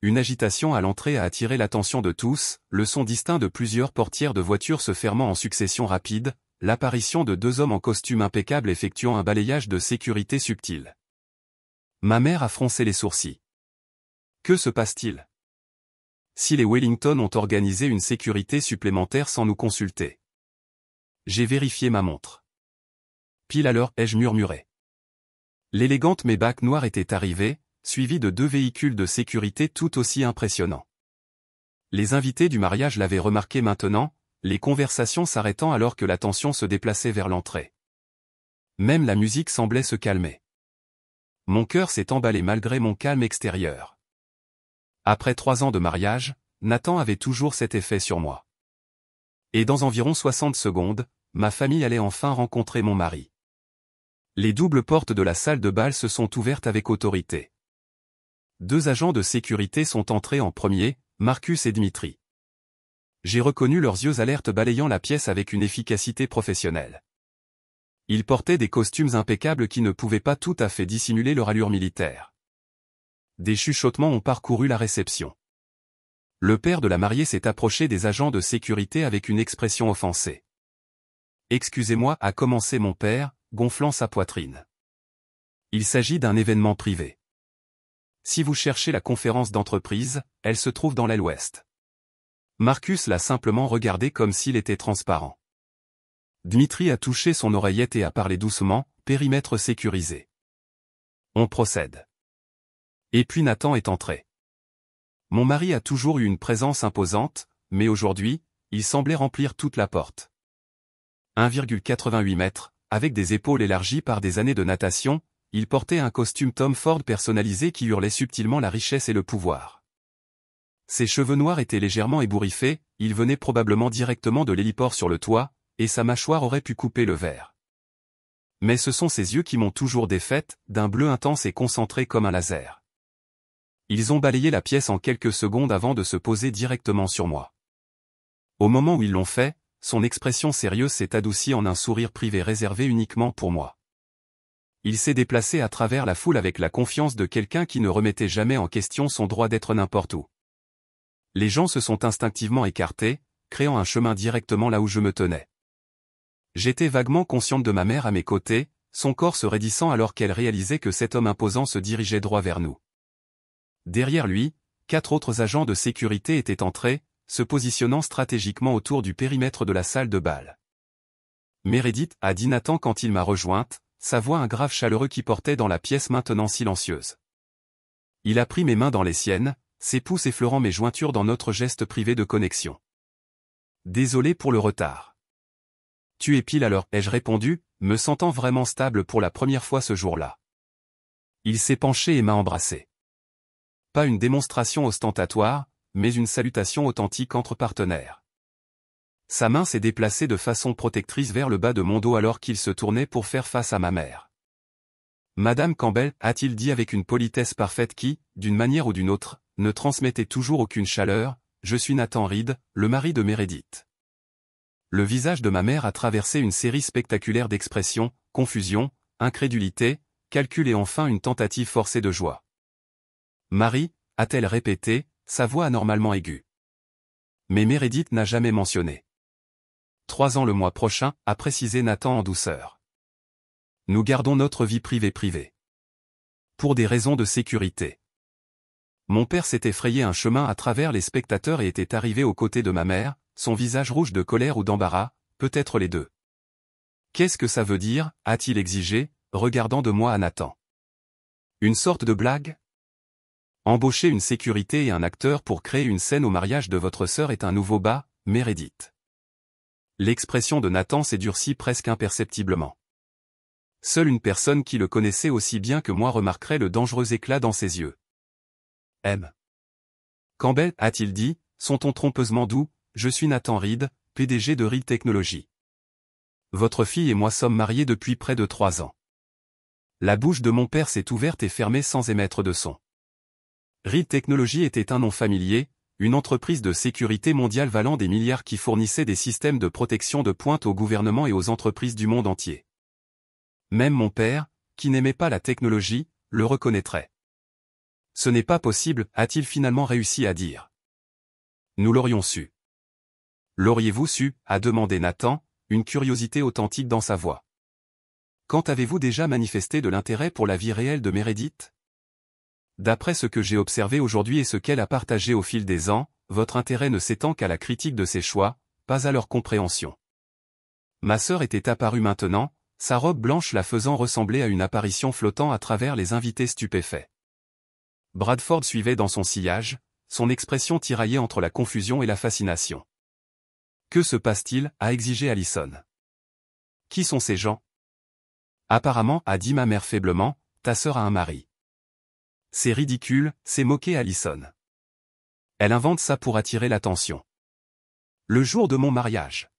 Une agitation à l'entrée a attiré l'attention de tous, le son distinct de plusieurs portières de voitures se fermant en succession rapide, l'apparition de deux hommes en costume impeccable effectuant un balayage de sécurité subtil. Ma mère a froncé les sourcils. Que se passe-t-il? Si les Wellington ont organisé une sécurité supplémentaire sans nous consulter. J'ai vérifié ma montre. Pile à l'heure, ai-je murmuré. L'élégante Maybach noire était arrivée, suivie de deux véhicules de sécurité tout aussi impressionnants. Les invités du mariage l'avaient remarqué maintenant, les conversations s'arrêtant alors que l'attention se déplaçait vers l'entrée. Même la musique semblait se calmer. Mon cœur s'est emballé malgré mon calme extérieur. Après 3 ans de mariage, Nathan avait toujours cet effet sur moi. Et dans environ 60 secondes, ma famille allait enfin rencontrer mon mari. Les doubles portes de la salle de bal se sont ouvertes avec autorité. 2 agents de sécurité sont entrés en premier, Marcus et Dmitri. J'ai reconnu leurs yeux alertes balayant la pièce avec une efficacité professionnelle. Ils portaient des costumes impeccables qui ne pouvaient pas tout à fait dissimuler leur allure militaire. Des chuchotements ont parcouru la réception. Le père de la mariée s'est approché des agents de sécurité avec une expression offensée. « Excusez-moi » a commencé mon père, gonflant sa poitrine. Il s'agit d'un événement privé. Si vous cherchez la conférence d'entreprise, elle se trouve dans l'aile ouest. Marcus l'a simplement regardé comme s'il était transparent. Dmitri a touché son oreillette et a parlé doucement, périmètre sécurisé. On procède. Et puis Nathan est entré. Mon mari a toujours eu une présence imposante, mais aujourd'hui, il semblait remplir toute la porte. 1,88 mètres, avec des épaules élargies par des années de natation, il portait un costume Tom Ford personnalisé qui hurlait subtilement la richesse et le pouvoir. Ses cheveux noirs étaient légèrement ébouriffés, il venait probablement directement de l'héliport sur le toit, et sa mâchoire aurait pu couper le verre. Mais ce sont ses yeux qui m'ont toujours défaite, d'un bleu intense et concentré comme un laser. Ils ont balayé la pièce en quelques secondes avant de se poser directement sur moi. Au moment où ils l'ont fait, son expression sérieuse s'est adoucie en un sourire privé réservé uniquement pour moi. Il s'est déplacé à travers la foule avec la confiance de quelqu'un qui ne remettait jamais en question son droit d'être n'importe où. Les gens se sont instinctivement écartés, créant un chemin directement là où je me tenais. J'étais vaguement consciente de ma mère à mes côtés, son corps se raidissant alors qu'elle réalisait que cet homme imposant se dirigeait droit vers nous. Derrière lui, 4 autres agents de sécurité étaient entrés, se positionnant stratégiquement autour du périmètre de la salle de bal. Meredith, a dit Nathan quand il m'a rejointe, sa voix un grave chaleureux qui portait dans la pièce maintenant silencieuse. Il a pris mes mains dans les siennes, ses pouces effleurant mes jointures dans notre geste privé de connexion. Désolé pour le retard. Tu es pile à l'heure, ai-je répondu, me sentant vraiment stable pour la première fois ce jour-là. Il s'est penché et m'a embrassé. Pas une démonstration ostentatoire, mais une salutation authentique entre partenaires. Sa main s'est déplacée de façon protectrice vers le bas de mon dos alors qu'il se tournait pour faire face à ma mère. Madame Campbell, a-t-il dit avec une politesse parfaite qui, d'une manière ou d'une autre, ne transmettait toujours aucune chaleur, je suis Nathan Reed, le mari de Meredith. Le visage de ma mère a traversé une série spectaculaire d'expressions, confusion, incrédulité, calcul et enfin une tentative forcée de joie. Marie, a-t-elle répété, sa voix anormalement aiguë. Mais Meredith n'a jamais mentionné. 3 ans le mois prochain, a précisé Nathan en douceur. Nous gardons notre vie privée. Pour des raisons de sécurité. Mon père s'était frayé un chemin à travers les spectateurs et était arrivé aux côtés de ma mère, son visage rouge de colère ou d'embarras, peut-être les deux. Qu'est-ce que ça veut dire, a-t-il exigé, regardant de moi à Nathan. Une sorte de blague ? Embaucher une sécurité et un acteur pour créer une scène au mariage de votre sœur est un nouveau bas, Meredith. L'expression de Nathan s'est durcie presque imperceptiblement. Seule une personne qui le connaissait aussi bien que moi remarquerait le dangereux éclat dans ses yeux. M. Campbell, a-t-il dit, son ton trompeusement doux, je suis Nathan Reed, PDG de Reed Technologies. Votre fille et moi sommes mariés depuis près de 3 ans. La bouche de mon père s'est ouverte et fermée sans émettre de son. Reed Technologies était un nom familier, une entreprise de sécurité mondiale valant des milliards qui fournissait des systèmes de protection de pointe aux gouvernements et aux entreprises du monde entier. Même mon père, qui n'aimait pas la technologie, le reconnaîtrait. Ce n'est pas possible, a-t-il finalement réussi à dire. Nous l'aurions su. L'auriez-vous su, a demandé Nathan, une curiosité authentique dans sa voix. Quand avez-vous déjà manifesté de l'intérêt pour la vie réelle de Meredith ? D'après ce que j'ai observé aujourd'hui et ce qu'elle a partagé au fil des ans, votre intérêt ne s'étend qu'à la critique de ses choix, pas à leur compréhension. Ma sœur était apparue maintenant, sa robe blanche la faisant ressembler à une apparition flottant à travers les invités stupéfaits. Bradford suivait dans son sillage, son expression tiraillée entre la confusion et la fascination. Que se passe-t-il, a exigé Allison. Qui sont ces gens ? Apparemment, a dit ma mère faiblement, ta sœur a un mari. C'est ridicule, s'est moqué Allison. Elle invente ça pour attirer l'attention. Le jour de mon mariage.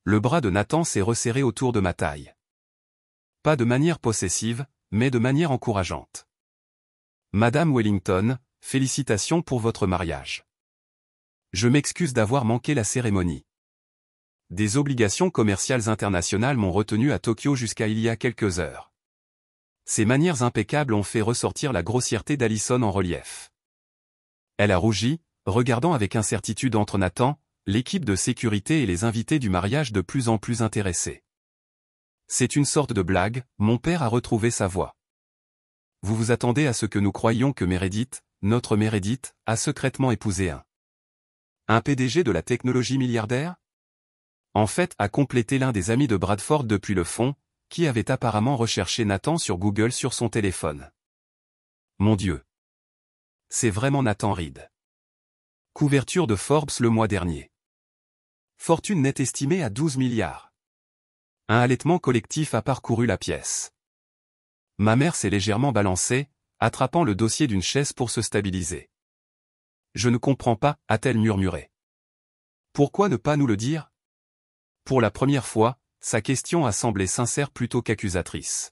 Le bras de Nathan s'est resserré autour de ma taille. Pas de manière possessive, mais de manière encourageante. Madame Wellington, félicitations pour votre mariage. Je m'excuse d'avoir manqué la cérémonie. Des obligations commerciales internationales m'ont retenu à Tokyo jusqu'à il y a quelques heures. Ses manières impeccables ont fait ressortir la grossièreté d'Allison en relief. Elle a rougi, regardant avec incertitude entre Nathan, l'équipe de sécurité et les invités du mariage de plus en plus intéressés. C'est une sorte de blague, mon père a retrouvé sa voix. Vous vous attendez à ce que nous croyions que Meredith, notre Meredith, a secrètement épousé un PDG de la technologie milliardaire ? En fait, a complété l'un des amis de Bradford depuis le fond, qui avait apparemment recherché Nathan sur Google sur son téléphone. Mon Dieu. C'est vraiment Nathan Reed. Couverture de Forbes le mois dernier. Fortune nette estimée à 12 milliards. Un halètement collectif a parcouru la pièce. Ma mère s'est légèrement balancée, attrapant le dossier d'une chaise pour se stabiliser. Je ne comprends pas, a-t-elle murmuré. Pourquoi ne pas nous le dire? Pour la première fois, sa question a semblé sincère plutôt qu'accusatrice.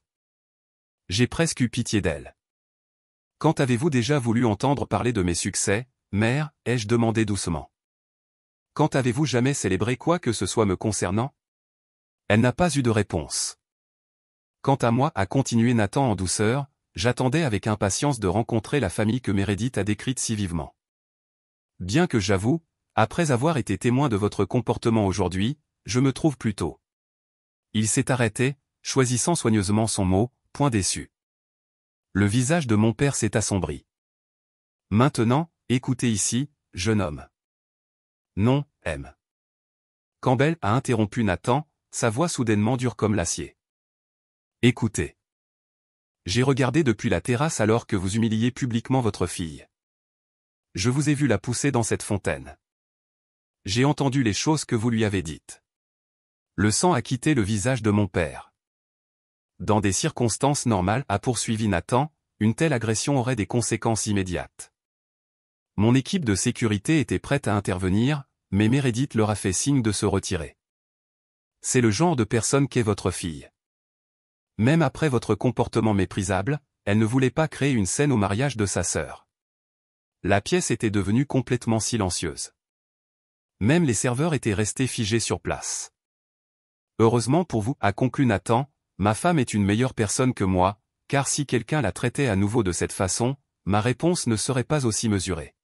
J'ai presque eu pitié d'elle. Quand avez-vous déjà voulu entendre parler de mes succès, mère, ai-je demandé doucement. Quand avez-vous jamais célébré quoi que ce soit me concernant? Elle n'a pas eu de réponse. Quant à moi, a continué Nathan en douceur, j'attendais avec impatience de rencontrer la famille que Meredith a décrite si vivement. Bien que j'avoue, après avoir été témoin de votre comportement aujourd'hui, je me trouve plutôt. Il s'est arrêté, choisissant soigneusement son mot, point déçu. Le visage de mon père s'est assombri. Maintenant, écoutez ici, jeune homme. Non, M. Campbell a interrompu Nathan, sa voix soudainement dure comme l'acier. Écoutez. J'ai regardé depuis la terrasse alors que vous humiliez publiquement votre fille. Je vous ai vu la pousser dans cette fontaine. J'ai entendu les choses que vous lui avez dites. Le sang a quitté le visage de mon père. Dans des circonstances normales, a poursuivi Nathan, une telle agression aurait des conséquences immédiates. Mon équipe de sécurité était prête à intervenir, mais Meredith leur a fait signe de se retirer. C'est le genre de personne qu'est votre fille. Même après votre comportement méprisable, elle ne voulait pas créer une scène au mariage de sa sœur. La pièce était devenue complètement silencieuse. Même les serveurs étaient restés figés sur place. Heureusement pour vous, a conclu Nathan, ma femme est une meilleure personne que moi, car si quelqu'un la traitait à nouveau de cette façon, ma réponse ne serait pas aussi mesurée.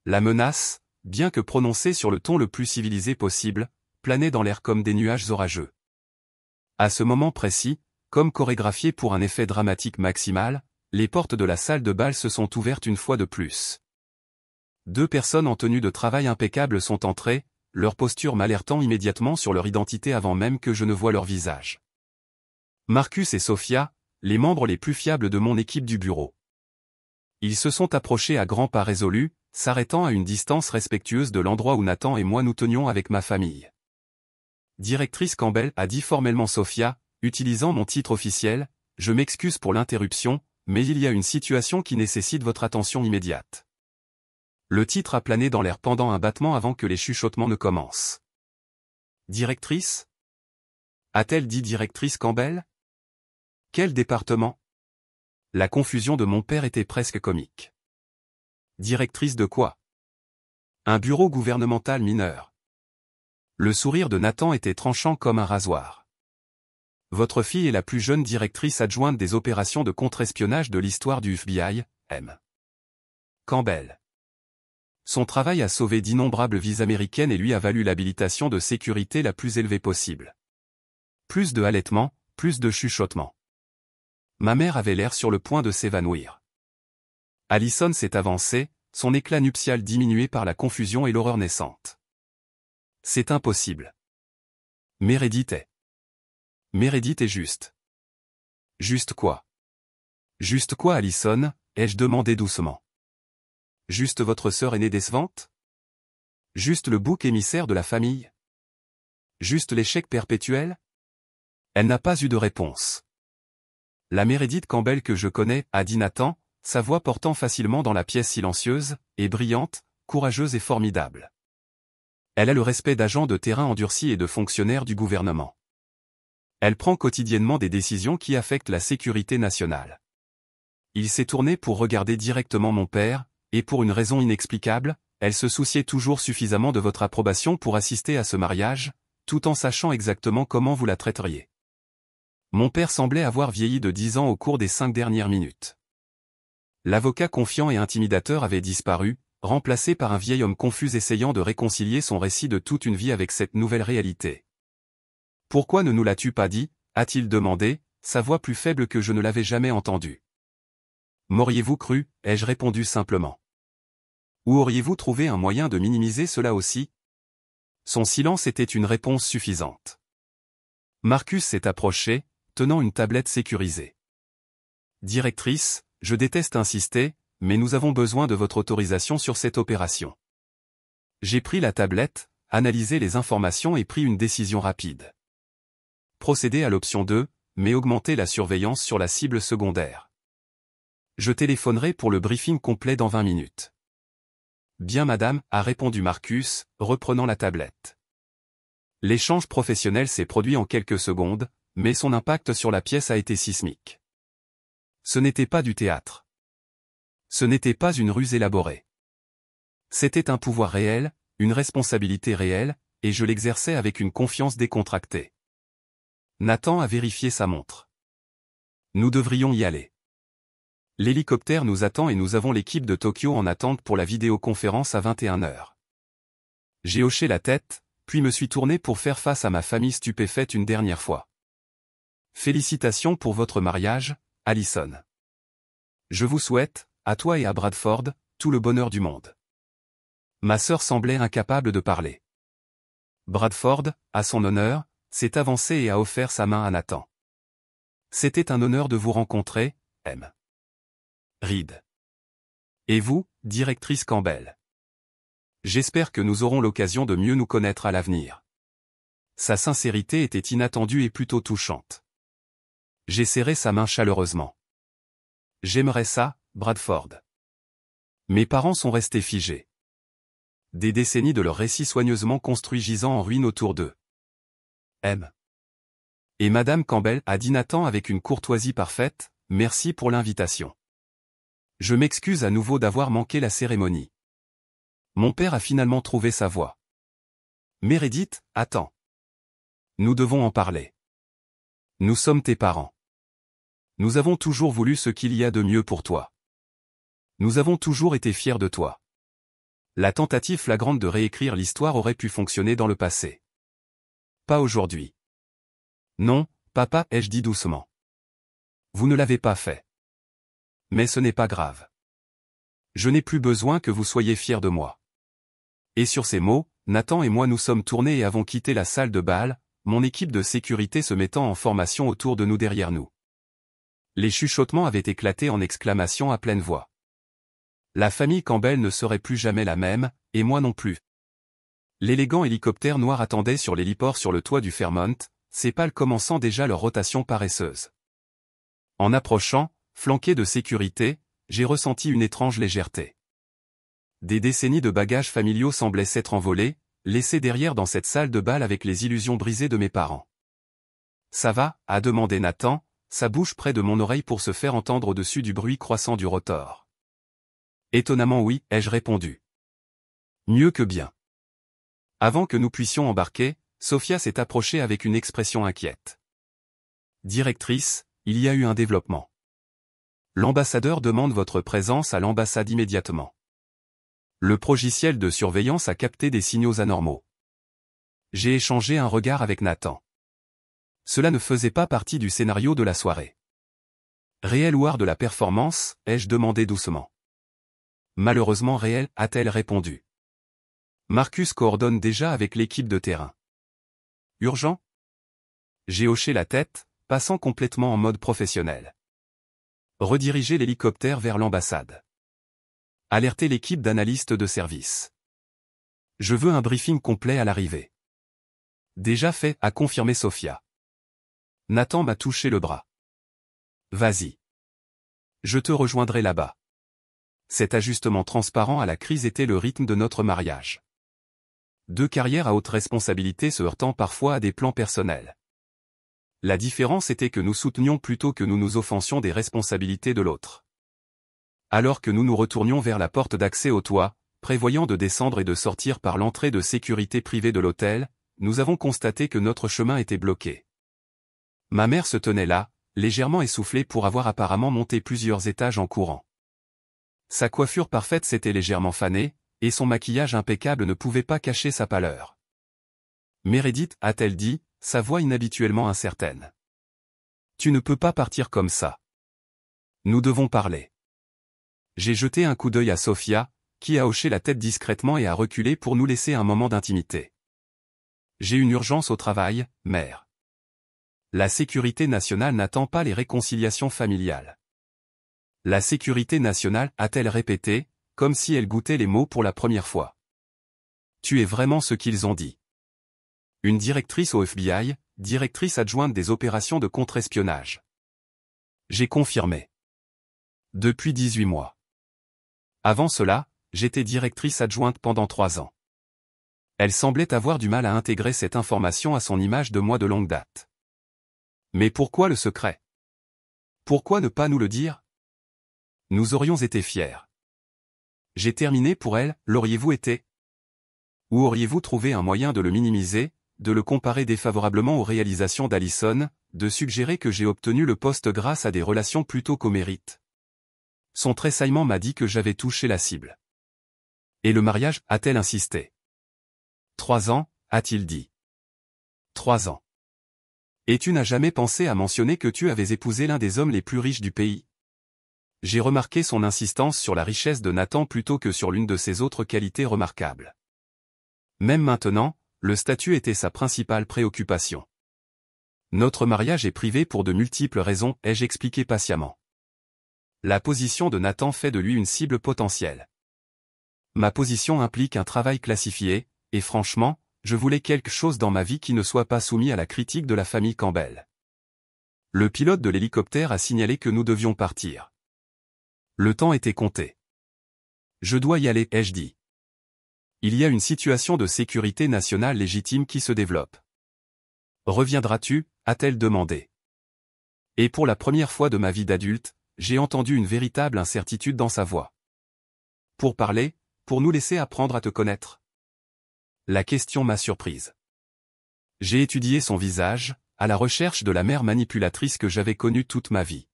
La menace, bien que prononcée sur le ton le plus civilisé possible, planait dans l'air comme des nuages orageux. À ce moment précis, comme chorégraphié pour un effet dramatique maximal, les portes de la salle de bal se sont ouvertes une fois de plus. 2 personnes en tenue de travail impeccable sont entrées, leur posture m'alertant immédiatement sur leur identité avant même que je ne voie leur visage. Marcus et Sophia, les membres les plus fiables de mon équipe du bureau. Ils se sont approchés à grands pas résolus, s'arrêtant à une distance respectueuse de l'endroit où Nathan et moi nous tenions avec ma famille. Directrice Campbell, a dit formellement Sophia, utilisant mon titre officiel, je m'excuse pour l'interruption, mais il y a une situation qui nécessite votre attention immédiate. Le titre a plané dans l'air pendant un battement avant que les chuchotements ne commencent. Directrice? A-t-elle dit directrice Campbell? Quel département? La confusion de mon père était presque comique. Directrice de quoi? Un bureau gouvernemental mineur. Le sourire de Nathan était tranchant comme un rasoir. Votre fille est la plus jeune directrice adjointe des opérations de contre-espionnage de l'histoire du FBI, M. Campbell. Son travail a sauvé d'innombrables vies américaines et lui a valu l'habilitation de sécurité la plus élevée possible. Plus de halètements, plus de chuchotements. Ma mère avait l'air sur le point de s'évanouir. Allison s'est avancée, son éclat nuptial diminué par la confusion et l'horreur naissante. C'est impossible. Meredith est. Meredith est juste. Juste quoi? Juste quoi, Allison, ai-je demandé doucement. Juste votre sœur aînée décevante? Juste le bouc émissaire de la famille? Juste l'échec perpétuel? Elle n'a pas eu de réponse. La Meredith Campbell que je connais, a dit Nathan, sa voix portant facilement dans la pièce silencieuse, est brillante, courageuse et formidable. Elle a le respect d'agents de terrain endurcis et de fonctionnaires du gouvernement. Elle prend quotidiennement des décisions qui affectent la sécurité nationale. Il s'est tourné pour regarder directement mon père, et pour une raison inexplicable, elle se souciait toujours suffisamment de votre approbation pour assister à ce mariage, tout en sachant exactement comment vous la traiteriez. Mon père semblait avoir vieilli de 10 ans au cours des 5 dernières minutes. L'avocat confiant et intimidateur avait disparu, remplacé par un vieil homme confus essayant de réconcilier son récit de toute une vie avec cette nouvelle réalité. « Pourquoi ne nous l'as-tu pas dit ?» a-t-il demandé, sa voix plus faible que je ne l'avais jamais entendue. « M'auriez-vous cru ?» ai-je répondu simplement. « Ou auriez-vous trouvé un moyen de minimiser cela aussi ?» Son silence était une réponse suffisante. Marcus s'est approché, tenant une tablette sécurisée. Directrice, je déteste insister, mais nous avons besoin de votre autorisation sur cette opération. J'ai pris la tablette, analysé les informations et pris une décision rapide. Procéder à l'option 2, mais augmenter la surveillance sur la cible secondaire. Je téléphonerai pour le briefing complet dans 20 minutes. Bien madame, a répondu Marcus, reprenant la tablette. L'échange professionnel s'est produit en quelques secondes, mais son impact sur la pièce a été sismique. Ce n'était pas du théâtre. Ce n'était pas une ruse élaborée. C'était un pouvoir réel, une responsabilité réelle, et je l'exerçais avec une confiance décontractée. Nathan a vérifié sa montre. Nous devrions y aller. L'hélicoptère nous attend et nous avons l'équipe de Tokyo en attente pour la vidéoconférence à 21h. J'ai hoché la tête, puis me suis tourné pour faire face à ma famille stupéfaite une dernière fois. Félicitations pour votre mariage, Allison. Je vous souhaite, à toi et à Bradford, tout le bonheur du monde. Ma sœur semblait incapable de parler. Bradford, à son honneur, s'est avancé et a offert sa main à Nathan. C'était un honneur de vous rencontrer, M. Reed. Et vous, directrice Campbell. J'espère que nous aurons l'occasion de mieux nous connaître à l'avenir. Sa sincérité était inattendue et plutôt touchante. J'ai serré sa main chaleureusement. J'aimerais ça, Bradford. Mes parents sont restés figés. Des décennies de leur récit soigneusement construit gisant en ruine autour d'eux. M. Et Madame Campbell, a dit Nathan avec une courtoisie parfaite, merci pour l'invitation. Je m'excuse à nouveau d'avoir manqué la cérémonie. Mon père a finalement trouvé sa voie. Meredith, attends. Nous devons en parler. Nous sommes tes parents. Nous avons toujours voulu ce qu'il y a de mieux pour toi. Nous avons toujours été fiers de toi. La tentative flagrante de réécrire l'histoire aurait pu fonctionner dans le passé. Pas aujourd'hui. Non, papa, ai-je dit doucement. Vous ne l'avez pas fait. Mais ce n'est pas grave. Je n'ai plus besoin que vous soyez fiers de moi. Et sur ces mots, Nathan et moi nous sommes tournés et avons quitté la salle de bal, mon équipe de sécurité se mettant en formation autour de nous derrière nous. Les chuchotements avaient éclaté en exclamations à pleine voix. La famille Campbell ne serait plus jamais la même, et moi non plus. L'élégant hélicoptère noir attendait sur l'héliport sur le toit du Fairmont, ses pales commençant déjà leur rotation paresseuse. En approchant, flanqué de sécurité, j'ai ressenti une étrange légèreté. Des décennies de bagages familiaux semblaient s'être envolés, laissés derrière dans cette salle de bal avec les illusions brisées de mes parents. Ça va, a demandé Nathan, sa bouche près de mon oreille pour se faire entendre au-dessus du bruit croissant du rotor. Étonnamment oui, ai-je répondu. Mieux que bien. Avant que nous puissions embarquer, Sophia s'est approchée avec une expression inquiète. Directrice, il y a eu un développement. L'ambassadeur demande votre présence à l'ambassade immédiatement. Le progiciel de surveillance a capté des signaux anormaux. J'ai échangé un regard avec Nathan. Cela ne faisait pas partie du scénario de la soirée. Réel ou art de la performance, ai-je demandé doucement. Malheureusement réel, a-t-elle répondu. Marcus coordonne déjà avec l'équipe de terrain. Urgent? J'ai hoché la tête, passant complètement en mode professionnel. Rediriger l'hélicoptère vers l'ambassade. Alerter l'équipe d'analystes de service. Je veux un briefing complet à l'arrivée. Déjà fait, a confirmé Sophia. Nathan m'a touché le bras. Vas-y. Je te rejoindrai là-bas. Cet ajustement transparent à la crise était le rythme de notre mariage. Deux carrières à haute responsabilité se heurtant parfois à des plans personnels. La différence était que nous soutenions plutôt que nous nous offensions des responsabilités de l'autre. Alors que nous nous retournions vers la porte d'accès au toit, prévoyant de descendre et de sortir par l'entrée de sécurité privée de l'hôtel, nous avons constaté que notre chemin était bloqué. Ma mère se tenait là, légèrement essoufflée pour avoir apparemment monté plusieurs étages en courant. Sa coiffure parfaite s'était légèrement fanée, et son maquillage impeccable ne pouvait pas cacher sa pâleur. Meredith, a-t-elle dit, sa voix inhabituellement incertaine. Tu ne peux pas partir comme ça. Nous devons parler. J'ai jeté un coup d'œil à Sophia, qui a hoché la tête discrètement et a reculé pour nous laisser un moment d'intimité. J'ai une urgence au travail, mère. La sécurité nationale n'attend pas les réconciliations familiales. La sécurité nationale, a-t-elle répété, comme si elle goûtait les mots pour la première fois. Tu es vraiment ce qu'ils ont dit. Une directrice au FBI, directrice adjointe des opérations de contre-espionnage. J'ai confirmé. Depuis 18 mois. Avant cela, j'étais directrice adjointe pendant 3 ans. Elle semblait avoir du mal à intégrer cette information à son image de moi de longue date. Mais pourquoi le secret? Pourquoi ne pas nous le dire? Nous aurions été fiers. J'ai terminé pour elle, l'auriez-vous été? Ou auriez-vous trouvé un moyen de le minimiser, de le comparer défavorablement aux réalisations d'Allison, de suggérer que j'ai obtenu le poste grâce à des relations plutôt qu'au mérite? Son tressaillement m'a dit que j'avais touché la cible. Et le mariage, a-t-elle insisté? 3 ans, a-t-il dit. 3 ans. Et tu n'as jamais pensé à mentionner que tu avais épousé l'un des hommes les plus riches du pays? J'ai remarqué son insistance sur la richesse de Nathan plutôt que sur l'une de ses autres qualités remarquables. Même maintenant, le statut était sa principale préoccupation. Notre mariage est privé pour de multiples raisons, ai-je expliqué patiemment. La position de Nathan fait de lui une cible potentielle. Ma position implique un travail classifié, et franchement, je voulais quelque chose dans ma vie qui ne soit pas soumis à la critique de la famille Campbell. Le pilote de l'hélicoptère a signalé que nous devions partir. Le temps était compté. Je dois y aller, ai-je dit. Il y a une situation de sécurité nationale légitime qui se développe. Reviendras-tu, a-t-elle demandé. Et pour la première fois de ma vie d'adulte, j'ai entendu une véritable incertitude dans sa voix. Pour parler, pour nous laisser apprendre à te connaître. La question m'a surprise. J'ai étudié son visage, à la recherche de la mère manipulatrice que j'avais connue toute ma vie.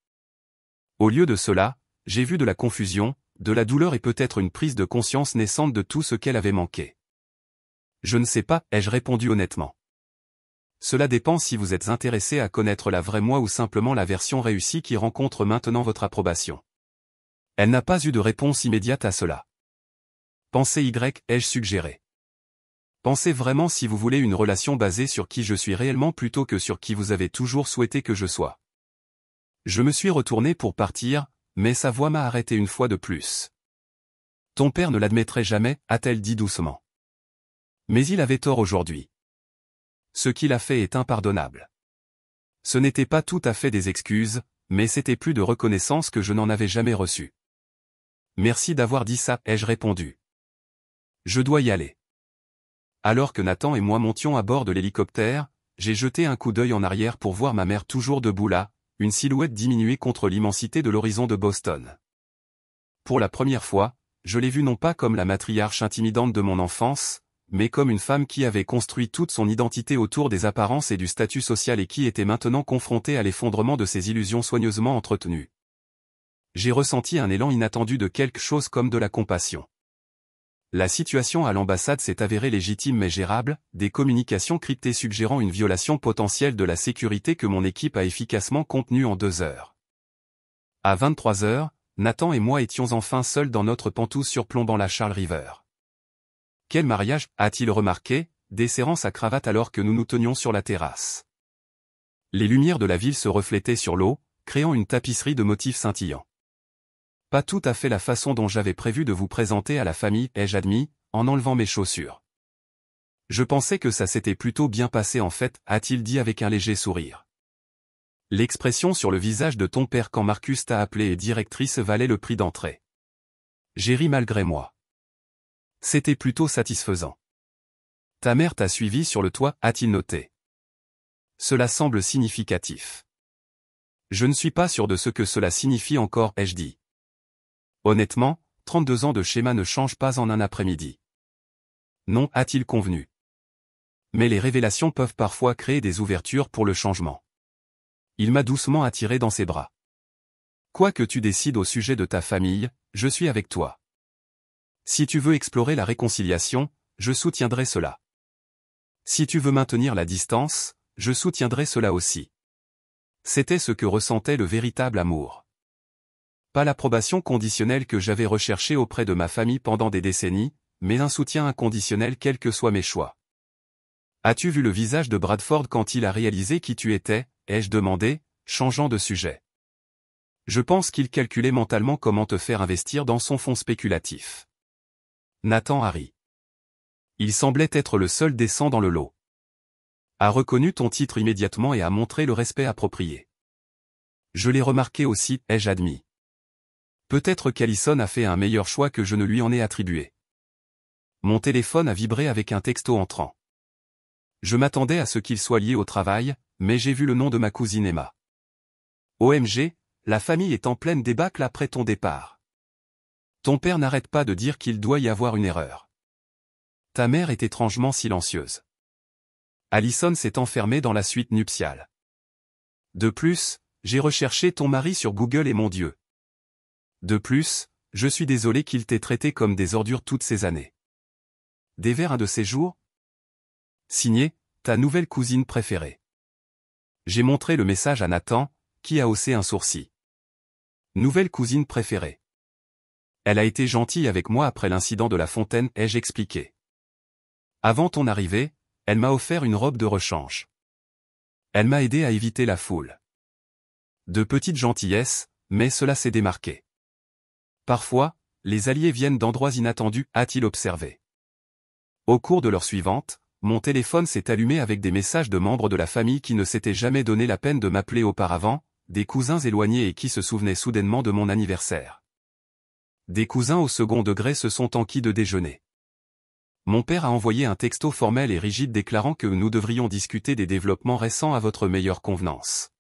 Au lieu de cela, j'ai vu de la confusion, de la douleur et peut-être une prise de conscience naissante de tout ce qu'elle avait manqué. Je ne sais pas, ai-je répondu honnêtement. Cela dépend si vous êtes intéressé à connaître la vraie moi ou simplement la version réussie qui rencontre maintenant votre approbation. Elle n'a pas eu de réponse immédiate à cela. Pensez Y, ai-je suggéré. Pensez vraiment si vous voulez une relation basée sur qui je suis réellement plutôt que sur qui vous avez toujours souhaité que je sois. Je me suis retourné pour partir, mais sa voix m'a arrêté une fois de plus. Ton père ne l'admettrait jamais, a-t-elle dit doucement. Mais il avait tort aujourd'hui. Ce qu'il a fait est impardonnable. Ce n'était pas tout à fait des excuses, mais c'était plus de reconnaissance que je n'en avais jamais reçu. Merci d'avoir dit ça, ai-je répondu. Je dois y aller. Alors que Nathan et moi montions à bord de l'hélicoptère, j'ai jeté un coup d'œil en arrière pour voir ma mère toujours debout là, une silhouette diminuée contre l'immensité de l'horizon de Boston. Pour la première fois, je l'ai vue non pas comme la matriarche intimidante de mon enfance, mais comme une femme qui avait construit toute son identité autour des apparences et du statut social et qui était maintenant confrontée à l'effondrement de ses illusions soigneusement entretenues. J'ai ressenti un élan inattendu de quelque chose comme de la compassion. La situation à l'ambassade s'est avérée légitime mais gérable, des communications cryptées suggérant une violation potentielle de la sécurité que mon équipe a efficacement contenue en 2 heures. À 23 heures, Nathan et moi étions enfin seuls dans notre pantouse surplombant la Charles River. Quel mariage, a-t-il remarqué, desserrant sa cravate alors que nous nous tenions sur la terrasse. Les lumières de la ville se reflétaient sur l'eau, créant une tapisserie de motifs scintillants. Pas tout à fait la façon dont j'avais prévu de vous présenter à la famille, ai-je admis, en enlevant mes chaussures. Je pensais que ça s'était plutôt bien passé en fait, a-t-il dit avec un léger sourire. L'expression sur le visage de ton père quand Marcus t'a appelé et directrice valait le prix d'entrée. J'ai ri malgré moi. C'était plutôt satisfaisant. Ta mère t'a suivi sur le toit, a-t-il noté. Cela semble significatif. Je ne suis pas sûr de ce que cela signifie encore, ai-je dit. Honnêtement, 32 ans de schéma ne changent pas en un après-midi. Non, a-t-il convenu. Mais les révélations peuvent parfois créer des ouvertures pour le changement. Il m'a doucement attiré dans ses bras. Quoi que tu décides au sujet de ta famille, je suis avec toi. Si tu veux explorer la réconciliation, je soutiendrai cela. Si tu veux maintenir la distance, je soutiendrai cela aussi. C'était ce que ressentait le véritable amour. Pas l'approbation conditionnelle que j'avais recherchée auprès de ma famille pendant des décennies, mais un soutien inconditionnel quels que soient mes choix. As-tu vu le visage de Bradford quand il a réalisé qui tu étais, ai-je demandé, changeant de sujet. Je pense qu'il calculait mentalement comment te faire investir dans son fonds spéculatif. Nathan a ri. Il semblait être le seul décent dans le lot. A reconnu ton titre immédiatement et a montré le respect approprié. Je l'ai remarqué aussi, ai-je admis. Peut-être qu'Alison a fait un meilleur choix que je ne lui en ai attribué. Mon téléphone a vibré avec un texto entrant. Je m'attendais à ce qu'il soit lié au travail, mais j'ai vu le nom de ma cousine Emma. OMG, la famille est en pleine débâcle après ton départ. Ton père n'arrête pas de dire qu'il doit y avoir une erreur. Ta mère est étrangement silencieuse. Alison s'est enfermée dans la suite nuptiale. De plus, j'ai recherché ton mari sur Google et mon Dieu. De plus, je suis désolé qu'il t'ait traité comme des ordures toutes ces années. Dévers un de ces jours? Signé, ta nouvelle cousine préférée. J'ai montré le message à Nathan, qui a haussé un sourcil. Nouvelle cousine préférée. Elle a été gentille avec moi après l'incident de la fontaine, ai-je expliqué. Avant ton arrivée, elle m'a offert une robe de rechange. Elle m'a aidé à éviter la foule. De petites gentillesses, mais cela s'est démarqué. Parfois, les alliés viennent d'endroits inattendus, a-t-il observé. Au cours de l'heure suivante, mon téléphone s'est allumé avec des messages de membres de la famille qui ne s'étaient jamais donné la peine de m'appeler auparavant, des cousins éloignés et qui se souvenaient soudainement de mon anniversaire. Des cousins au second degré se sont enquis de déjeuner. Mon père a envoyé un texto formel et rigide déclarant que nous devrions discuter des développements récents à votre meilleure convenance.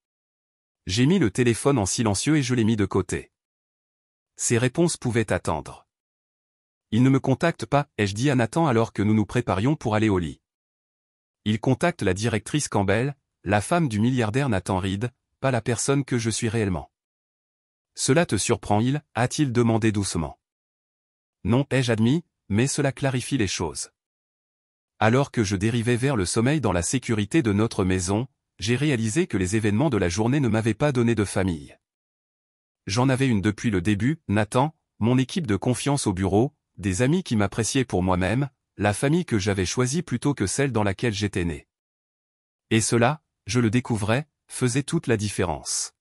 J'ai mis le téléphone en silencieux et je l'ai mis de côté. Ces réponses pouvaient attendre. Il ne me contacte pas, ai-je dit à Nathan alors que nous nous préparions pour aller au lit. Il contacte la directrice Campbell, la femme du milliardaire Nathan Reed, pas la personne que je suis réellement. Cela te surprend, a-t-il demandé doucement. Non, ai-je admis, mais cela clarifie les choses. Alors que je dérivais vers le sommeil dans la sécurité de notre maison, j'ai réalisé que les événements de la journée ne m'avaient pas donné de famille. J'en avais une depuis le début, Nathan, mon équipe de confiance au bureau, des amis qui m'appréciaient pour moi-même, la famille que j'avais choisie plutôt que celle dans laquelle j'étais né. Et cela, je le découvrais, faisait toute la différence.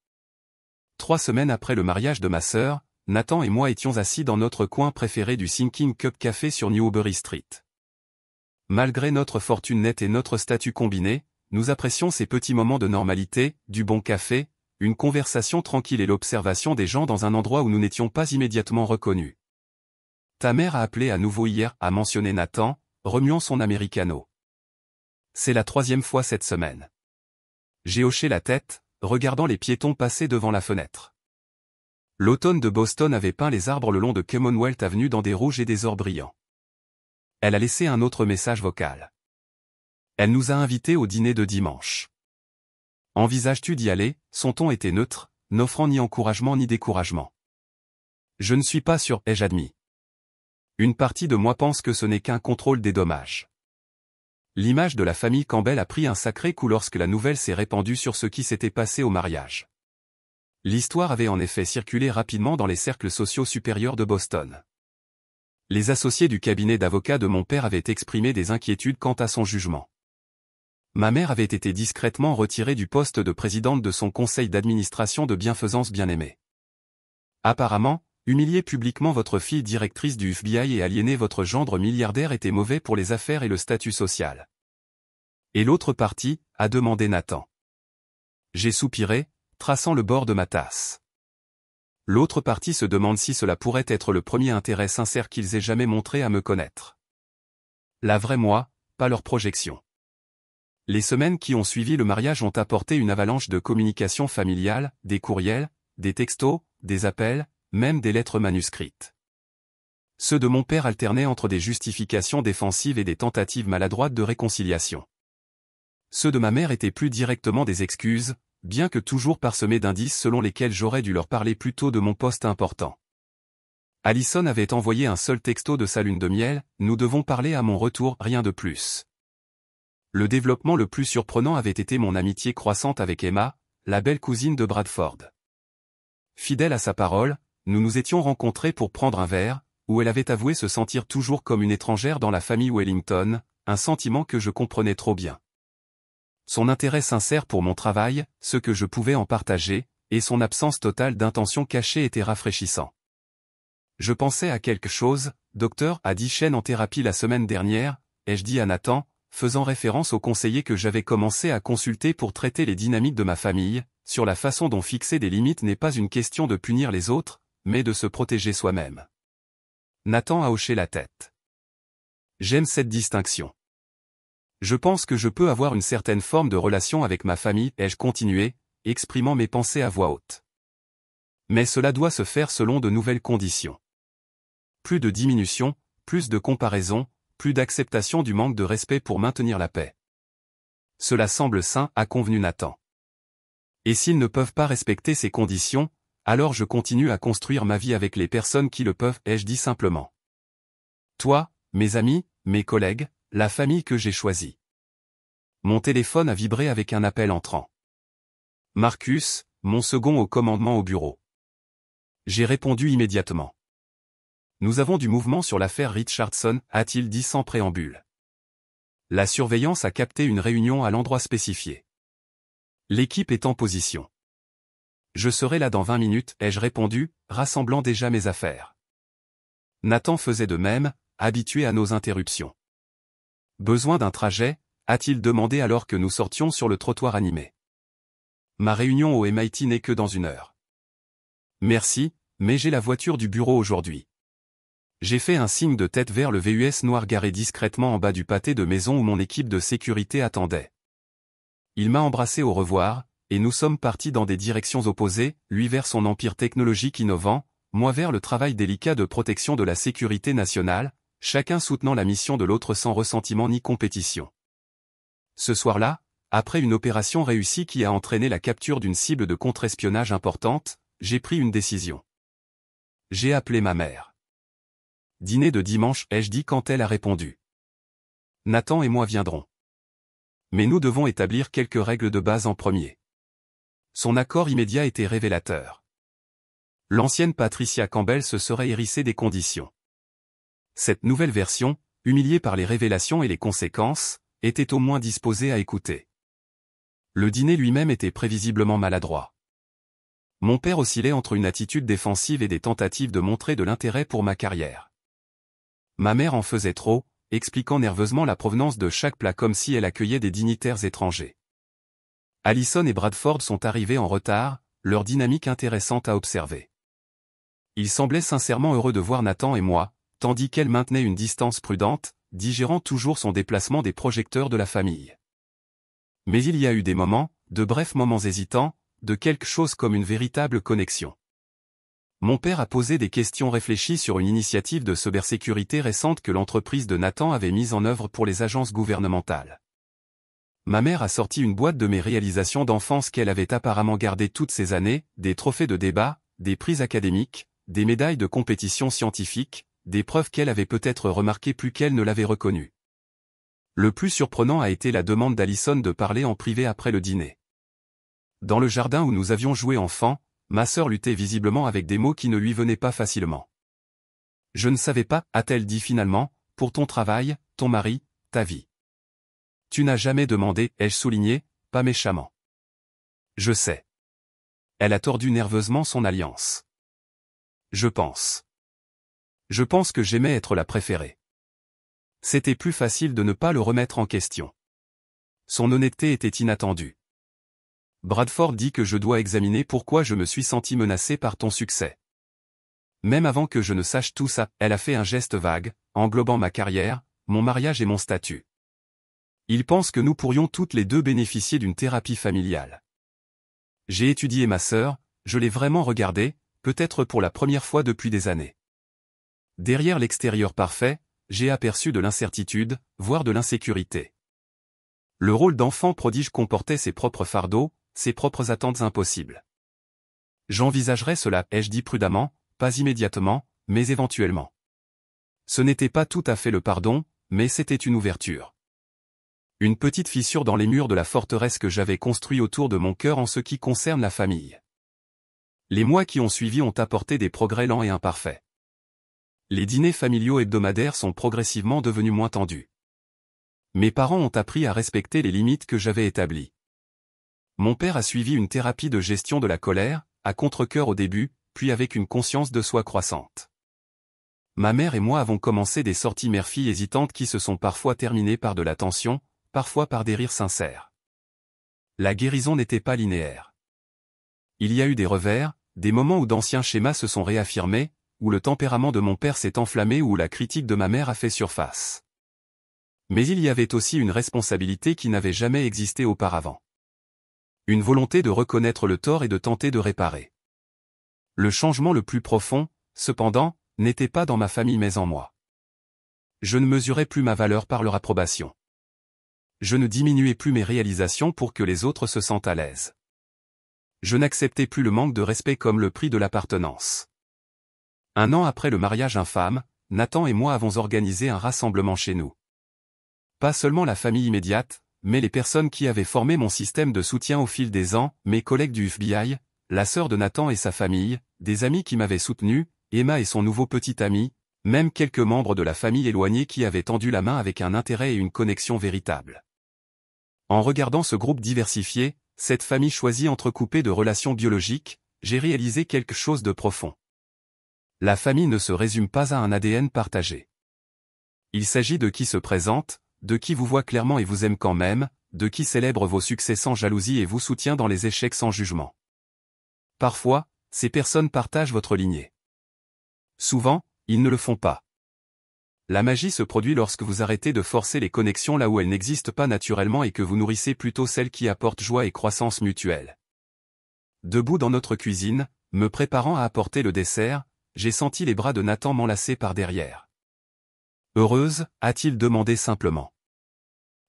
3 semaines après le mariage de ma sœur, Nathan et moi étions assis dans notre coin préféré du Thinking Cup Café sur Newbury Street. Malgré notre fortune nette et notre statut combiné, nous apprécions ces petits moments de normalité, du bon café, une conversation tranquille et l'observation des gens dans un endroit où nous n'étions pas immédiatement reconnus. Ta mère a appelé à nouveau hier, a mentionné Nathan, remuant son americano. C'est la 3e fois cette semaine. J'ai hoché la tête, regardant les piétons passer devant la fenêtre. L'automne de Boston avait peint les arbres le long de Commonwealth Avenue dans des rouges et des ors brillants. Elle a laissé un autre message vocal. Elle nous a invités au dîner de dimanche. Envisages-tu d'y aller? Son ton était neutre, n'offrant ni encouragement ni découragement. Je ne suis pas sûr, ai-je admis. Une partie de moi pense que ce n'est qu'un contrôle des dommages. L'image de la famille Campbell a pris un sacré coup lorsque la nouvelle s'est répandue sur ce qui s'était passé au mariage. L'histoire avait en effet circulé rapidement dans les cercles sociaux supérieurs de Boston. Les associés du cabinet d'avocats de mon père avaient exprimé des inquiétudes quant à son jugement. Ma mère avait été discrètement retirée du poste de présidente de son conseil d'administration de bienfaisance bien-aimée. Apparemment, humilier publiquement votre fille directrice du FBI et aliéner votre gendre milliardaire était mauvais pour les affaires et le statut social. Et l'autre partie, a demandé Nathan. J'ai soupiré, traçant le bord de ma tasse. L'autre partie se demande si cela pourrait être le premier intérêt sincère qu'ils aient jamais montré à me connaître. La vraie moi, pas leur projection. Les semaines qui ont suivi le mariage ont apporté une avalanche de communications familiales, des courriels, des textos, des appels, même des lettres manuscrites. Ceux de mon père alternaient entre des justifications défensives et des tentatives maladroites de réconciliation. Ceux de ma mère étaient plus directement des excuses, bien que toujours parsemés d'indices selon lesquels j'aurais dû leur parler plus tôt de mon poste important. Alison avait envoyé un seul texto de sa lune de miel, nous devons parler à mon retour, rien de plus. Le développement le plus surprenant avait été mon amitié croissante avec Emma, la belle cousine de Bradford. Fidèle à sa parole, nous nous étions rencontrés pour prendre un verre, où elle avait avoué se sentir toujours comme une étrangère dans la famille Wellington, un sentiment que je comprenais trop bien. Son intérêt sincère pour mon travail, ce que je pouvais en partager, et son absence totale d'intention cachée étaient rafraîchissants. Je pensais à quelque chose, docteur, a dit Chen en thérapie la semaine dernière, ai-je dit à Nathan, faisant référence au conseiller que j'avais commencé à consulter pour traiter les dynamiques de ma famille, sur la façon dont fixer des limites n'est pas une question de punir les autres, mais de se protéger soi-même. Nathan a hoché la tête. J'aime cette distinction. Je pense que je peux avoir une certaine forme de relation avec ma famille, ai-je continué, exprimant mes pensées à voix haute. Mais cela doit se faire selon de nouvelles conditions. Plus de diminution, plus de comparaison, plus d'acceptation du manque de respect pour maintenir la paix. Cela semble sain, a convenu Nathan. Et s'ils ne peuvent pas respecter ces conditions, alors je continue à construire ma vie avec les personnes qui le peuvent, ai-je dit simplement. Toi, mes amis, mes collègues, la famille que j'ai choisie. Mon téléphone a vibré avec un appel entrant. Marcus, mon second au commandement au bureau. J'ai répondu immédiatement. Nous avons du mouvement sur l'affaire Richardson, a-t-il dit sans préambule. La surveillance a capté une réunion à l'endroit spécifié. L'équipe est en position. Je serai là dans 20 minutes, ai-je répondu, rassemblant déjà mes affaires. Nathan faisait de même, habitué à nos interruptions. Besoin d'un trajet, a-t-il demandé alors que nous sortions sur le trottoir animé. Ma réunion au MIT n'est que dans 1 heure. Merci, mais j'ai la voiture du bureau aujourd'hui. J'ai fait un signe de tête vers le VUS noir garé discrètement en bas du pâté de maison où mon équipe de sécurité attendait. Il m'a embrassé au revoir, et nous sommes partis dans des directions opposées, lui vers son empire technologique innovant, moi vers le travail délicat de protection de la sécurité nationale, chacun soutenant la mission de l'autre sans ressentiment ni compétition. Ce soir-là, après une opération réussie qui a entraîné la capture d'une cible de contre-espionnage importante, j'ai pris une décision. J'ai appelé ma mère. Dîner de dimanche, ai-je dit quand elle a répondu. Nathan et moi viendrons. Mais nous devons établir quelques règles de base en premier. Son accord immédiat était révélateur. L'ancienne Patricia Campbell se serait hérissée des conditions. Cette nouvelle version, humiliée par les révélations et les conséquences, était au moins disposée à écouter. Le dîner lui-même était prévisiblement maladroit. Mon père oscillait entre une attitude défensive et des tentatives de montrer de l'intérêt pour ma carrière. Ma mère en faisait trop, expliquant nerveusement la provenance de chaque plat comme si elle accueillait des dignitaires étrangers. Allison et Bradford sont arrivés en retard, leur dynamique intéressante à observer. Ils semblaient sincèrement heureux de voir Nathan et moi, tandis qu'elle maintenait une distance prudente, digérant toujours son déplacement des projecteurs de la famille. Mais il y a eu des moments, de brefs moments hésitants, de quelque chose comme une véritable connexion. Mon père a posé des questions réfléchies sur une initiative de cybersécurité récente que l'entreprise de Nathan avait mise en œuvre pour les agences gouvernementales. Ma mère a sorti une boîte de mes réalisations d'enfance qu'elle avait apparemment gardées toutes ces années, des trophées de débat, des prix académiques, des médailles de compétition scientifique, des preuves qu'elle avait peut-être remarquées plus qu'elle ne l'avait reconnues. Le plus surprenant a été la demande d'Allison de parler en privé après le dîner. Dans le jardin où nous avions joué enfant, ma sœur luttait visiblement avec des mots qui ne lui venaient pas facilement. Je ne savais pas, a-t-elle dit finalement, pour ton travail, ton mari, ta vie. Tu n'as jamais demandé, ai-je souligné, pas méchamment. Je sais. Elle a tordu nerveusement son alliance. Je pense que j'aimais être la préférée. C'était plus facile de ne pas le remettre en question. Son honnêteté était inattendue. Bradford dit que je dois examiner pourquoi je me suis senti menacé par ton succès. Même avant que je ne sache tout ça, elle a fait un geste vague, englobant ma carrière, mon mariage et mon statut. Il pense que nous pourrions toutes les deux bénéficier d'une thérapie familiale. J'ai étudié ma sœur, je l'ai vraiment regardée, peut-être pour la première fois depuis des années. Derrière l'extérieur parfait, j'ai aperçu de l'incertitude, voire de l'insécurité. Le rôle d'enfant prodige comportait ses propres fardeaux, ses propres attentes impossibles. J'envisagerais cela, ai-je dit prudemment, pas immédiatement, mais éventuellement. Ce n'était pas tout à fait le pardon, mais c'était une ouverture. Une petite fissure dans les murs de la forteresse que j'avais construite autour de mon cœur en ce qui concerne la famille. Les mois qui ont suivi ont apporté des progrès lents et imparfaits. Les dîners familiaux hebdomadaires sont progressivement devenus moins tendus. Mes parents ont appris à respecter les limites que j'avais établies. Mon père a suivi une thérapie de gestion de la colère, à contre-cœur au début, puis avec une conscience de soi croissante. Ma mère et moi avons commencé des sorties mère-fille hésitantes qui se sont parfois terminées par de la tension, parfois par des rires sincères. La guérison n'était pas linéaire. Il y a eu des revers, des moments où d'anciens schémas se sont réaffirmés, où le tempérament de mon père s'est enflammé ou où la critique de ma mère a fait surface. Mais il y avait aussi une responsabilité qui n'avait jamais existé auparavant. Une volonté de reconnaître le tort et de tenter de réparer. Le changement le plus profond, cependant, n'était pas dans ma famille mais en moi. Je ne mesurais plus ma valeur par leur approbation. Je ne diminuais plus mes réalisations pour que les autres se sentent à l'aise. Je n'acceptais plus le manque de respect comme le prix de l'appartenance. 1 an après le mariage infâme, Nathan et moi avons organisé un rassemblement chez nous. Pas seulement la famille immédiate, mais les personnes qui avaient formé mon système de soutien au fil des ans, mes collègues du FBI, la sœur de Nathan et sa famille, des amis qui m'avaient soutenu, Emma et son nouveau petit ami, même quelques membres de la famille éloignée qui avaient tendu la main avec un intérêt et une connexion véritable. En regardant ce groupe diversifié, cette famille choisie entrecoupée de relations biologiques, j'ai réalisé quelque chose de profond. La famille ne se résume pas à un ADN partagé. Il s'agit de qui se présente, de qui vous voit clairement et vous aime quand même, de qui célèbre vos succès sans jalousie et vous soutient dans les échecs sans jugement. Parfois, ces personnes partagent votre lignée. Souvent, ils ne le font pas. La magie se produit lorsque vous arrêtez de forcer les connexions là où elles n'existent pas naturellement et que vous nourrissez plutôt celles qui apportent joie et croissance mutuelle. Debout dans notre cuisine, me préparant à apporter le dessert, j'ai senti les bras de Nathan m'enlacer par derrière. « Heureuse ?» a-t-il demandé simplement.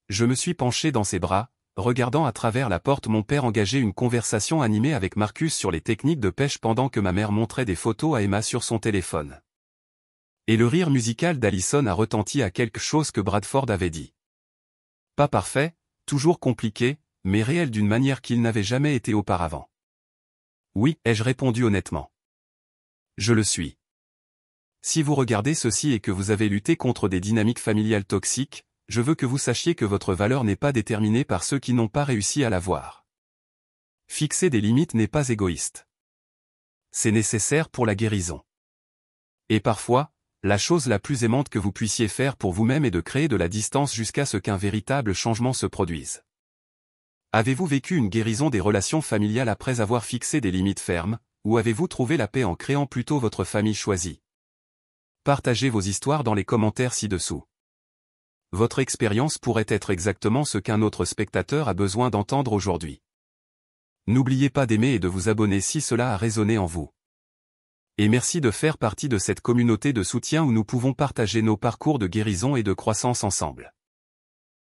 Je me suis penché dans ses bras, regardant à travers la porte mon père engager une conversation animée avec Marcus sur les techniques de pêche pendant que ma mère montrait des photos à Emma sur son téléphone. Et le rire musical d'Allison a retenti à quelque chose que Bradford avait dit. Pas parfait, toujours compliqué, mais réel d'une manière qu'il n'avait jamais été auparavant. Oui, ai-je répondu honnêtement. Je le suis. Si vous regardez ceci et que vous avez lutté contre des dynamiques familiales toxiques, je veux que vous sachiez que votre valeur n'est pas déterminée par ceux qui n'ont pas réussi à la voir. Fixer des limites n'est pas égoïste. C'est nécessaire pour la guérison. Et parfois, la chose la plus aimante que vous puissiez faire pour vous-même est de créer de la distance jusqu'à ce qu'un véritable changement se produise. Avez-vous vécu une guérison des relations familiales après avoir fixé des limites fermes, ou avez-vous trouvé la paix en créant plutôt votre famille choisie? Partagez vos histoires dans les commentaires ci-dessous. Votre expérience pourrait être exactement ce qu'un autre spectateur a besoin d'entendre aujourd'hui. N'oubliez pas d'aimer et de vous abonner si cela a résonné en vous. Et merci de faire partie de cette communauté de soutien où nous pouvons partager nos parcours de guérison et de croissance ensemble.